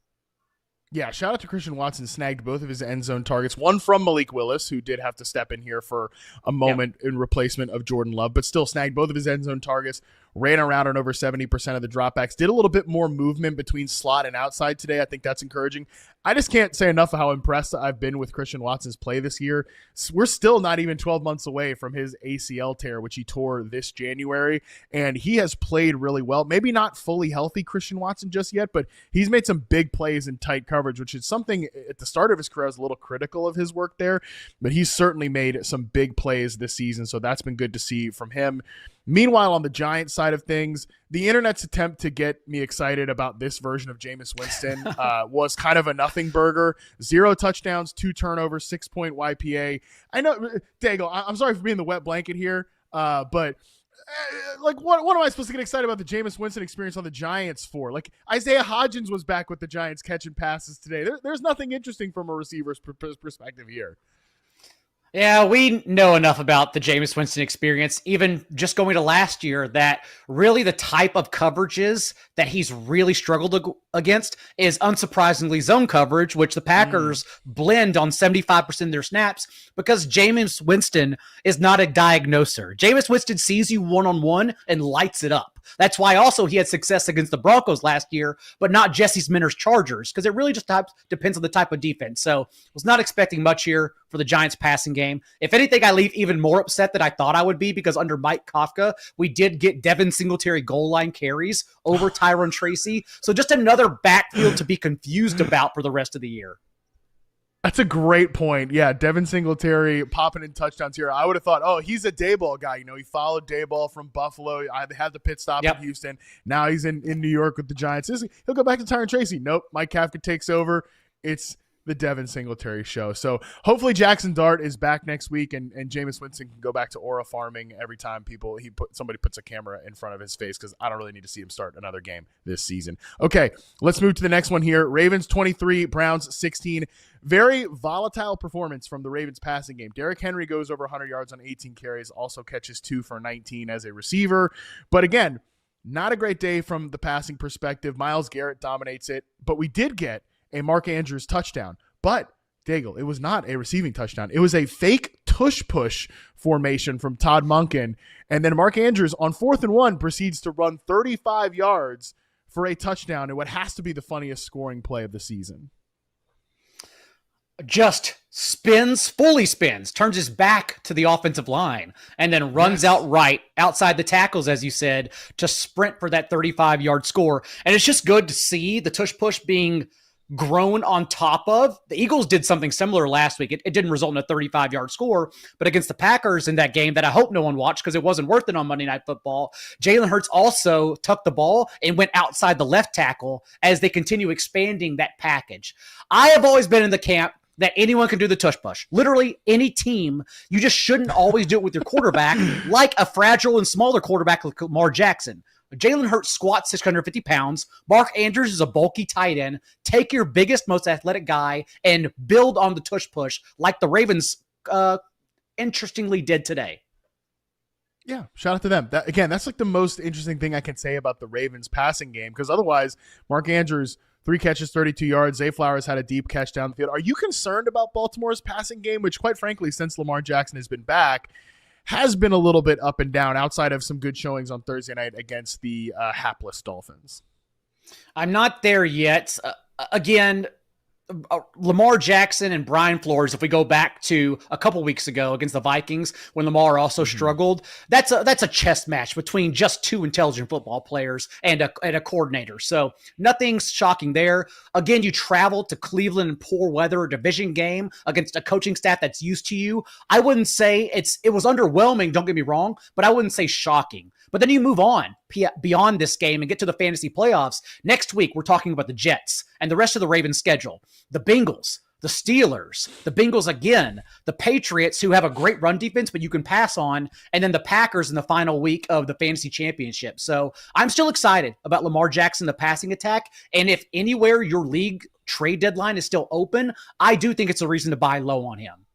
Yeah, shout out to Christian Watson, snagged both of his end zone targets, one from Malik Willis, who did have to step in here for a moment in replacement of Jordan Love, but still snagged both of his end zone targets, ran around on over 70% of the dropbacks, did a little bit more movement between slot and outside today. I think that's encouraging. I just can't say enough of how impressed I've been with Christian Watson's play this year. We're still not even 12 months away from his ACL tear, which he tore this January, and he has played really well. Maybe not fully healthy Christian Watson just yet, but he's made some big plays in tight coverage, which is something at the start of his career I was a little critical of his work there, but he's certainly made some big plays this season, so that's been good to see from him. Meanwhile, on the Giants side of things, the internet's attempt to get me excited about this version of Jameis Winston was kind of a nothing burger. 0 touchdowns, 2 turnovers, 6-point YPA. I know, Daigle, I'm sorry for being the wet blanket here, but like, what am I supposed to get excited about the Jameis Winston experience on the Giants for? Like, Isaiah Hodgins was back with the Giants catching passes today. There's nothing interesting from a receiver's perspective here. Yeah, we know enough about the Jameis Winston experience, even just going to last year, that really the type of coverages that he's really struggled against is unsurprisingly zone coverage, which the Packers blend on 75% of their snaps because Jameis Winston is not a diagnoser. Jameis Winston sees you one-on-one and lights it up. That's why also he had success against the Broncos last year, but not Jesse Minter's Chargers, because it really just depends on the type of defense. So was not expecting much here for the Giants passing game. If anything, I leave even more upset than I thought I would be, because under Mike Kafka, we did get Devin Singletary goal line carries over Tyron Tracy. So just another backfield to be confused about for the rest of the year. That's a great point. Yeah, Devin Singletary popping in touchdowns here. I would have thought, oh, he's a Dayball guy. You know, he followed Dayball from Buffalo. I had the pit stop in Houston. Now he's in New York with the Giants. He'll go back to Tyron Tracy. Nope, Mike Kafka takes over. It's the Devin Singletary show. So hopefully Jackson Dart is back next week, and Jameis Winston can go back to aura farming every time somebody puts a camera in front of his face, because I don't really need to see him start another game this season. Okay, let's move to the next one here. Ravens 23, Browns 16. Very volatile performance from the Ravens passing game. Derrick Henry goes over 100 yards on 18 carries, also catches 2 for 19 as a receiver. But again, not a great day from the passing perspective. Myles Garrett dominates it, but we did get a Mark Andrews touchdown. But, Daigle, it was not a receiving touchdown. It was a fake tush-push formation from Todd Monken. And then Mark Andrews on 4th and 1 proceeds to run 35 yards for a touchdown in what has to be the funniest scoring play of the season. Just fully spins, turns his back to the offensive line, and then runs out right outside the tackles, as you said, to sprint for that 35-yard score. And it's just good to see the tush-push being grown on top of. The Eagles did something similar last week. It didn't result in a 35-yard score, but against the Packers in that game that I hope no one watched because it wasn't worth it on Monday Night Football, Jalen Hurts also tucked the ball and went outside the left tackle as they continue expanding that package. I have always been in the camp that anyone can do the tush push. Literally any team. You just shouldn't always do it with your quarterback, like a fragile and smaller quarterback like Lamar Jackson. Jalen Hurts squats 650 pounds. Mark Andrews is a bulky tight end. Take your biggest, most athletic guy and build on the tush push like the Ravens interestingly did today. Yeah, shout out to them. That's like the most interesting thing I can say about the Ravens passing game, because otherwise, Mark Andrews, 3 catches, 32 yards. Zay Flowers had a deep catch down the field. Are you concerned about Baltimore's passing game, which quite frankly, since Lamar Jackson has been back, has been a little bit up and down outside of some good showings on Thursday night against the hapless Dolphins? I'm not there yet. Again, Lamar Jackson and Brian Flores, if we go back to a couple weeks ago against the Vikings when Lamar also struggled, that's a chess match between just 2 intelligent football players and a coordinator. So nothing's shocking there. Again, you travel to Cleveland in poor weather, a division game against a coaching staff that's used to you. I wouldn't say it was underwhelming, don't get me wrong, but I wouldn't say shocking. But then you move on beyond this game and get to the fantasy playoffs. Next week, we're talking about the Jets and the rest of the Ravens schedule. The Bengals, the Steelers, the Bengals again, the Patriots, who have a great run defense, but you can pass on, and then the Packers in the final week of the fantasy championship. So I'm still excited about Lamar Jackson, the passing attack. And if anywhere your league trade deadline is still open, I do think it's a reason to buy low on him.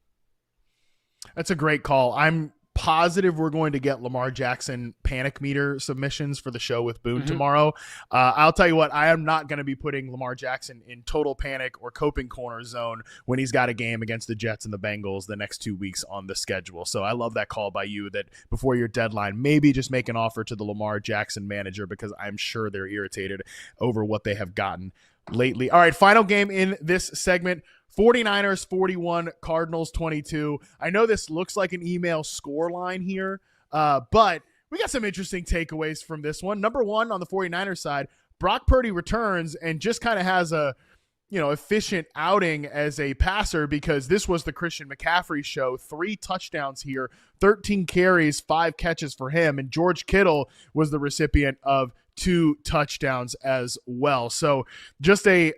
That's a great call. I'm positive we're going to get Lamar Jackson panic meter submissions for the show with Boone tomorrow. I'll tell you what, I am not going to be putting Lamar Jackson in total panic or coping corner zone when he's got a game against the Jets and the Bengals the next 2 weeks on the schedule. So I love that call by you that before your deadline, maybe just make an offer to the Lamar Jackson manager, because I'm sure they're irritated over what they have gotten lately. All right, final game in this segment. 49ers 41, Cardinals 22. I know this looks like an email score line here, but we got some interesting takeaways from this one. Number one, on the 49ers side, Brock Purdy returns and just kind of has a efficient outing as a passer, because this was the Christian McCaffrey show. 3 touchdowns here, 13 carries, 5 catches for him, and George Kittle was the recipient of 2 touchdowns as well. So just a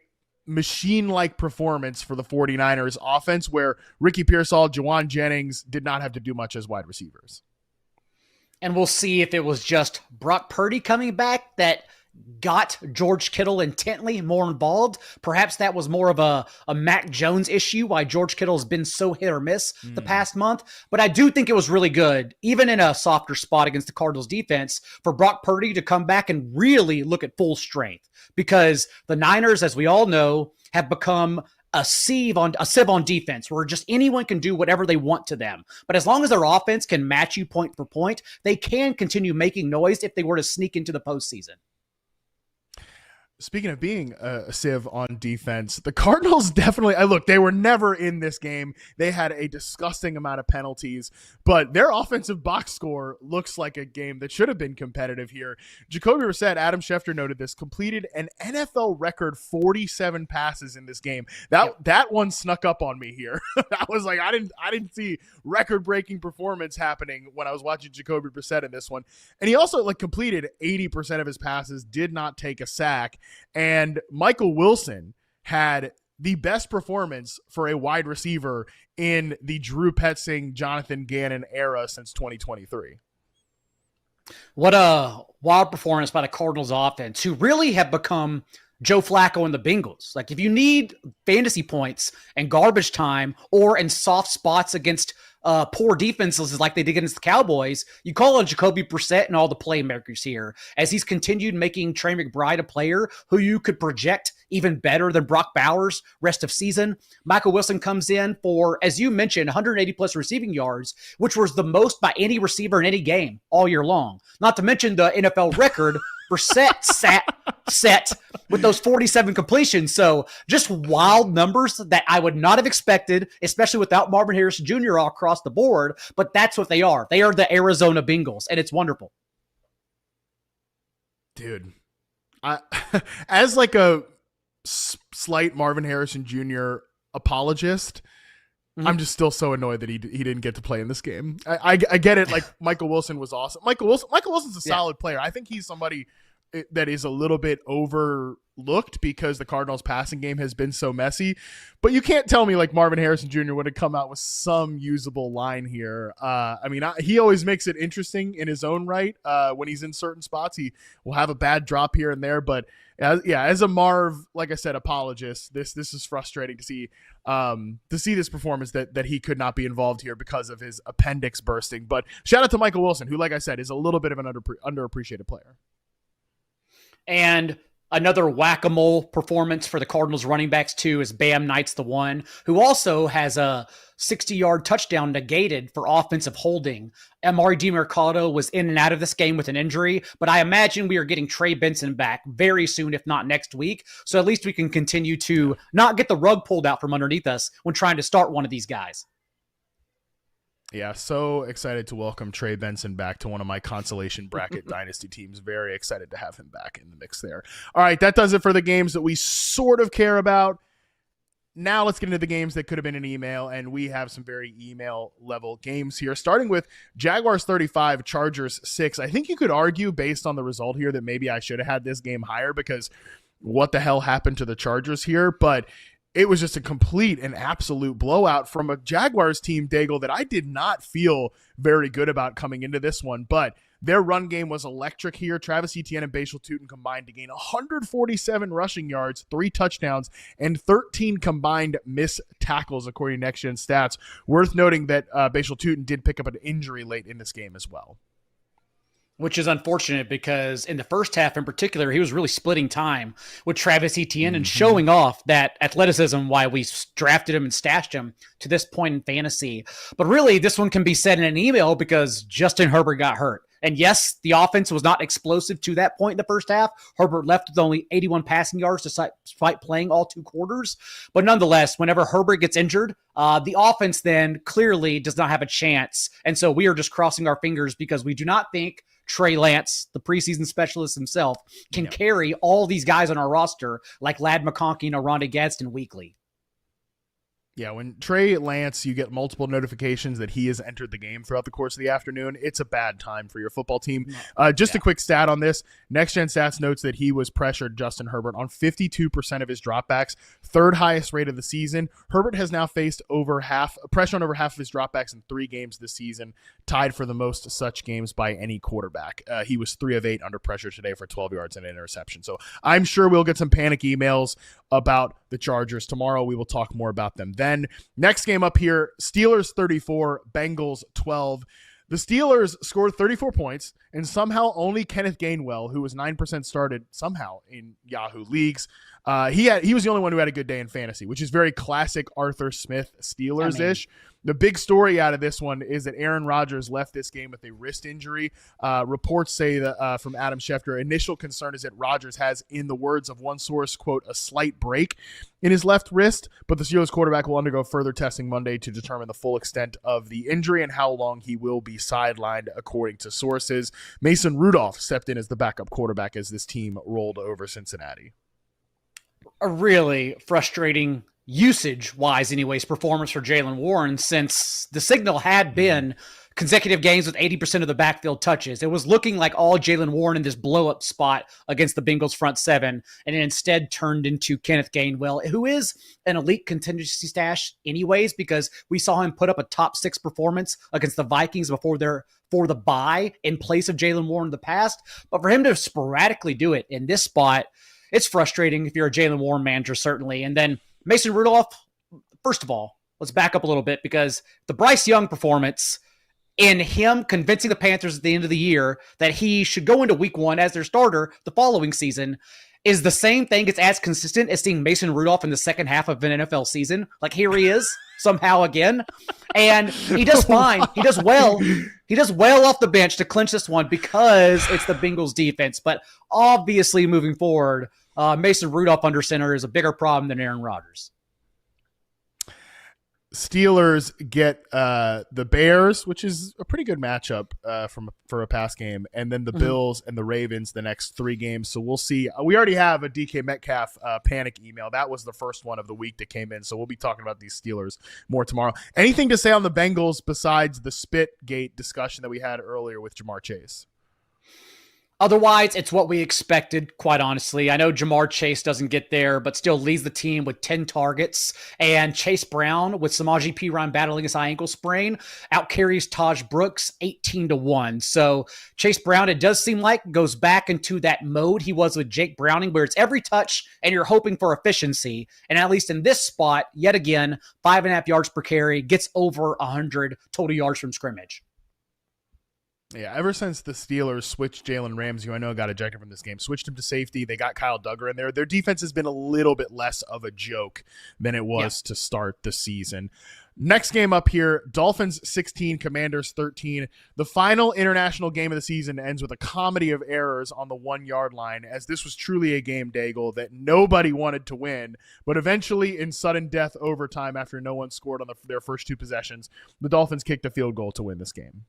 machine-like performance for the 49ers offense, where Ricky Pearsall, Juwan Jennings did not have to do much as wide receivers. And we'll see if it was just Brock Purdy coming back that got George Kittle intently more involved. Perhaps that was more of a Mac Jones issue, why George Kittle has been so hit or miss the past month. But I do think it was really good, even in a softer spot against the Cardinals defense, for Brock Purdy to come back and really look at full strength, because the Niners, as we all know, have become a sieve on defense, where just anyone can do whatever they want to them. But as long as their offense can match you point for point, they can continue making noise if they were to sneak into the postseason. Speaking of being a sieve on defense, the Cardinals definitely, they were never in this game. They had a disgusting amount of penalties, but their offensive box score looks like a game that should have been competitive here. Jacoby Brissett, Adam Schefter noted this, completed an NFL record 47 passes in this game. That one snuck up on me here. I was like, I didn't see record-breaking performance happening when I was watching Jacoby Brissett in this one. And he also completed 80% of his passes, did not take a sack. And Michael Wilson had the best performance for a wide receiver in the Drew Petzing, Jonathan Gannon era since 2023. What a wild performance by the Cardinals offense, who really have become Joe Flacco and the Bengals. Like, if you need fantasy points and garbage time or in soft spots against poor defenses like they did against the Cowboys, you call on Jacoby Brissett and all the playmakers here, as he's continued making Trey McBride a player who you could project even better than Brock Bowers rest of season. Michael Wilson comes in for, as you mentioned, 180 plus receiving yards, which was the most by any receiver in any game all year long. Not to mention the NFL record Brissett set with those 47 completions. So just wild numbers that I would not have expected, especially without Marvin Harrison Jr. all across the board. But that's what they are. They are the Arizona Bengals, and it's wonderful. Dude, as like a slight Marvin Harrison Jr. apologist, I'm just still so annoyed that he didn't get to play in this game. I get it. Like, Michael Wilson was awesome. Michael Wilson's a solid player. I think he's somebody that is a little bit overlooked because the Cardinals passing game has been so messy, but you can't tell me like Marvin Harrison Jr. would have come out with some usable line here. He always makes it interesting in his own right. When he's in certain spots, he will have a bad drop here and there, but as a Marv, like I said, apologist, this is frustrating to see this performance that he could not be involved here because of his appendix bursting. But shout out to Michael Wilson, who, like I said, is a little bit of an underappreciated player. And another whack-a-mole performance for the Cardinals running backs too is Bam Knight's the one, who also has a 60-yard touchdown negated for offensive holding. Amari DiMercado was in and out of this game with an injury, but I imagine we are getting Trey Benson back very soon, if not next week. So at least we can continue to not get the rug pulled out from underneath us when trying to start one of these guys. Yeah, so excited to welcome Trey Benson back to one of my consolation bracket dynasty teams. Very excited to have him back in the mix there. All right, that does it for the games that we sort of care about. Now let's get into the games that could have been an email, and we have some very email-level games here, starting with Jaguars 35, Chargers 6. I think you could argue, based on the result here, that maybe I should have had this game higher, because what the hell happened to the Chargers here? But it was just a complete and absolute blowout from a Jaguars team, Daigle, that I did not feel very good about coming into this one. But Their run game was electric here. Travis Etienne and Bashal Tutin combined to gain 147 rushing yards, 3 touchdowns, and 13 combined missed tackles, according to Next Gen Stats. Worth noting that Bashal Tutin did pick up an injury late in this game as well. Which is unfortunate because in the first half in particular, he was really splitting time with Travis Etienne and showing off that athleticism, why we drafted him and stashed him to this point in fantasy. But really, this one can be said in an email because Justin Herbert got hurt. And yes, the offense was not explosive to that point in the first half. Herbert left with only 81 passing yards despite playing all 2 quarters. But nonetheless, whenever Herbert gets injured, the offense then clearly does not have a chance. And so we are just crossing our fingers because we do not think Trey Lance, the preseason specialist himself, can carry all these guys on our roster like Ladd McConkey and Rondé Gadsden weekly. Yeah, when Trey Lance, you get multiple notifications that he has entered the game throughout the course of the afternoon, it's a bad time for your football team. Just a quick stat on this. Next Gen Stats notes that he was pressured, Justin Herbert, on 52% of his dropbacks, 3rd highest rate of the season. Herbert has now faced pressure on over half of his dropbacks in 3 games this season, tied for the most such games by any quarterback. He was 3 of 8 under pressure today for 12 yards and an interception. So I'm sure we'll get some panic emails about the Chargers tomorrow. We will talk more about them then. Next game up here, Steelers 34, Bengals 12. The Steelers scored 34 points, and somehow only Kenneth Gainwell, who was 9% started somehow in Yahoo leagues, he was the only one who had a good day in fantasy, which is very classic Arthur Smith Steelers-ish. The big story out of this one is that Aaron Rodgers left this game with a wrist injury. Reports say that from Adam Schefter, initial concern is that Rodgers has, in the words of one source, quote, a slight break in his left wrist, but the Steelers quarterback will undergo further testing Monday to determine the full extent of the injury and how long he will be sidelined, according to sources. Mason Rudolph stepped in as the backup quarterback as this team rolled over Cincinnati. A really frustrating usage-wise anyways, performance for Jaylen Warren, since the signal had been consecutive games with 80% of the backfield touches. It was looking like all Jaylen Warren in this blow-up spot against the Bengals front 7, and it instead turned into Kenneth Gainwell, who is an elite contingency stash anyways, because we saw him put up a top 6 performance against the Vikings for the bye in place of Jaylen Warren in the past. But for him to sporadically do it in this spot, it's frustrating if you're a Jaylen Warren manager, certainly. And then Mason Rudolph, first of all, let's back up a little bit, because the Bryce Young performance in him convincing the Panthers at the end of the year that he should go into week 1 as their starter the following season is the same thing. It's as consistent as seeing Mason Rudolph in the second half of an NFL season. Like, here he is somehow again. And he does fine. He does well. He does well off the bench to clinch this one because it's the Bengals defense. But obviously moving forward, Mason Rudolph under center is a bigger problem than Aaron Rodgers. Steelers get the Bears, which is a pretty good matchup for a pass game, and then the Bills and the Ravens the next 3 games. So we'll see. We already have a DK Metcalf panic email. That was the first one of the week that came in, so we'll be talking about these Steelers more tomorrow. Anything to say on the Bengals besides the Spitgate discussion that we had earlier with Jamar Chase? Otherwise, it's what we expected, quite honestly. I know Jamar Chase doesn't get there, but still leads the team with 10 targets. And Chase Brown, with Samaje Perine battling his high ankle sprain, outcarries Taj Brooks 18-1. So Chase Brown, it does seem like, goes back into that mode he was with Jake Browning, where it's every touch and you're hoping for efficiency. And at least in this spot, yet again, 5.5 yards per carry, gets over 100 total yards from scrimmage. Yeah, ever since the Steelers switched Jalen Ramsey, who I know got ejected from this game, switched him to safety, they got Kyle Duggar in there. Their defense has been a little bit less of a joke than it was to start the season. Next game up here, Dolphins 16, Commanders 13. The final international game of the season ends with a comedy of errors on the 1-yard line, as this was truly a game, Daigle, that nobody wanted to win. But eventually, in sudden death overtime after no one scored on their first 2 possessions, the Dolphins kicked a field goal to win this game.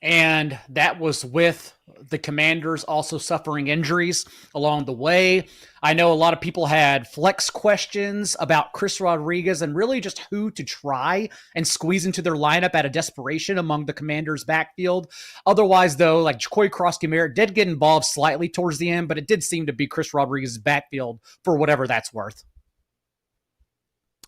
And that was with the Commanders also suffering injuries along the way. I know a lot of people had flex questions about Chris Rodriguez and really just who to try and squeeze into their lineup out of desperation among the Commanders' backfield. Otherwise, though, like Jacoby Crosby-Merritt did get involved slightly towards the end, but it did seem to be Chris Rodriguez's backfield for whatever that's worth.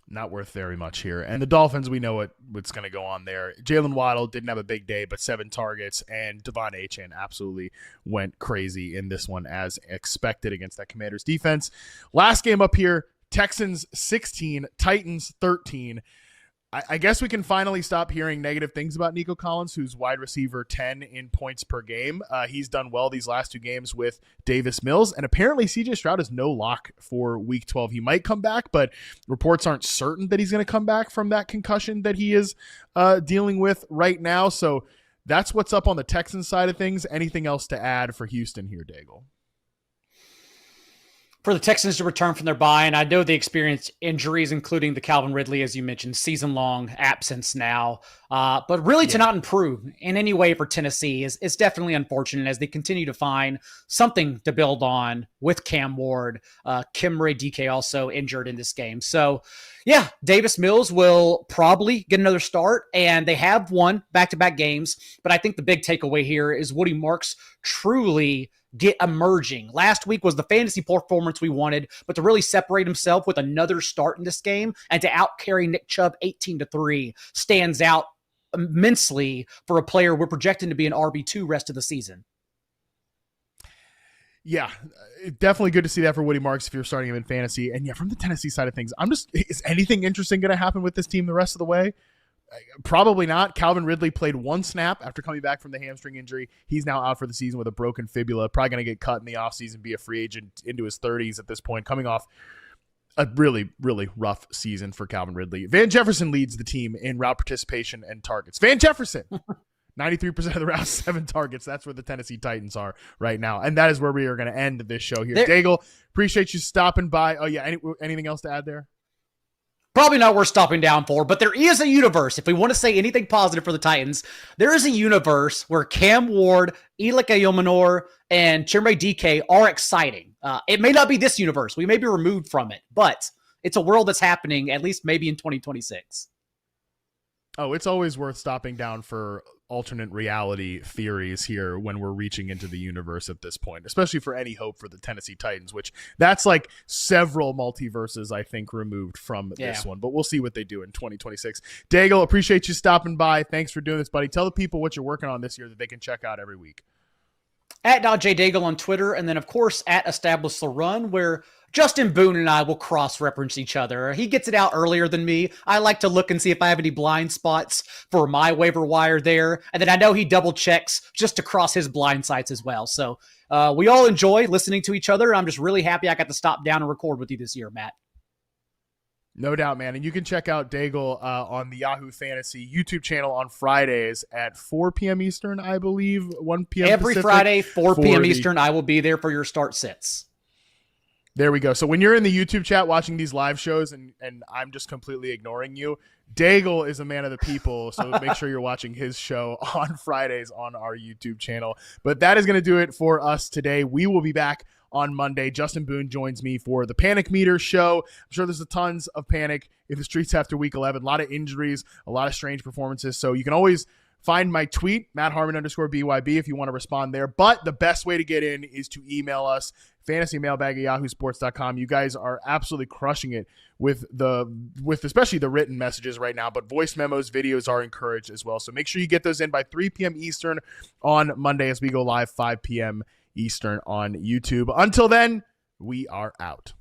Not worth very much here. And the Dolphins, we know what's going to go on there. Jalen Waddle didn't have a big day, but 7 targets, and Devon Achane absolutely went crazy in this one as expected against that Commanders defense. Last game up here, Texans 16, Titans 13. I guess we can finally stop hearing negative things about Nico Collins, who's wide receiver 10 in points per game. He's done well these last 2 games with Davis Mills, and apparently CJ Stroud is no lock for week 12. He might come back, but reports aren't certain that he's going to come back from that concussion that he is dealing with right now. So that's what's up on the Texans side of things. Anything else to add for Houston here, Daigle? For the Texans to return from their bye, and I know they experienced injuries, including the Calvin Ridley, as you mentioned, season-long absence now. But really to not improve in any way for Tennessee is definitely unfortunate as they continue to find something to build on with Cam Ward. Kimray DK also injured in this game. So, yeah, Davis Mills will probably get another start, and they have won back-to-back games. But I think the big takeaway here is Woody Marks truly get emerging. Last week was the fantasy performance we wanted, but to really separate himself with another start in this game and to outcarry Nick Chubb 18-3 stands out immensely for a player we're projecting to be an RB2 rest of the season. Yeah, definitely good to see that for Woody Marks if you're starting him in fantasy. And yeah, from the Tennessee side of things, is anything interesting going to happen with this team the rest of the way? Probably not. Calvin Ridley played 1 snap after coming back from the hamstring injury. He's now out for the season with a broken fibula. Probably going to get cut in the offseason, be a free agent into his 30s at this point, coming off a really, really rough season for Calvin Ridley. Van Jefferson leads the team in route participation and targets. Van Jefferson, 93% of the routes, 7 targets. That's where the Tennessee Titans are right now. And that is where we are going to end this show here. Daigle, appreciate you stopping by. Oh, yeah. Anything else to add there? Probably not worth stopping down for, but there is a universe. If we want to say anything positive for the Titans, there is a universe where Cam Ward, Elika Yomenor, and Chimere DK are exciting. It may not be this universe. We may be removed from it, but it's a world that's happening, at least maybe in 2026. Oh, it's always worth stopping down for alternate reality theories here when we're reaching into the universe at this point, especially for any hope for the Tennessee Titans, which that's like several multiverses, I think, removed from this one. But we'll see what they do in 2026. Daigle, appreciate you stopping by. Thanks for doing this, buddy. Tell the people what you're working on this year that they can check out every week. At @JDaigle on Twitter, and then, of course, at Establish the Run, where Justin Boone and I will cross-reference each other. He gets it out earlier than me. I like to look and see if I have any blind spots for my waiver wire there. And then I know he double-checks just to cross his blind sites as well. So we all enjoy listening to each other. I'm just really happy I got to stop down and record with you this year, Matt. No doubt, man. And you can check out Daigle on the Yahoo Fantasy YouTube channel on Fridays at 4 p.m. Eastern, I believe, 1 p.m. Every Pacific, Friday, 4 p.m. Eastern, I will be there for your start sits. There we go. So when you're in the YouTube chat watching these live shows and I'm just completely ignoring you, Daigle is a man of the people, so make sure you're watching his show on Fridays on our YouTube channel. But that is going to do it for us today. We will be back on Monday. Justin Boone joins me for the Panic Meter show. I'm sure there's tons of panic in the streets after week 11. A lot of injuries, a lot of strange performances. So you can always find my tweet, MattHarmon_BYB, if you want to respond there. But the best way to get in is to email us, fantasymailbag@yahoosports.com. You guys are absolutely crushing it with especially the written messages right now, but voice memos, videos are encouraged as well. So make sure you get those in by 3 p.m. Eastern on Monday as we go live 5 p.m. Eastern on YouTube. Until then, we are out.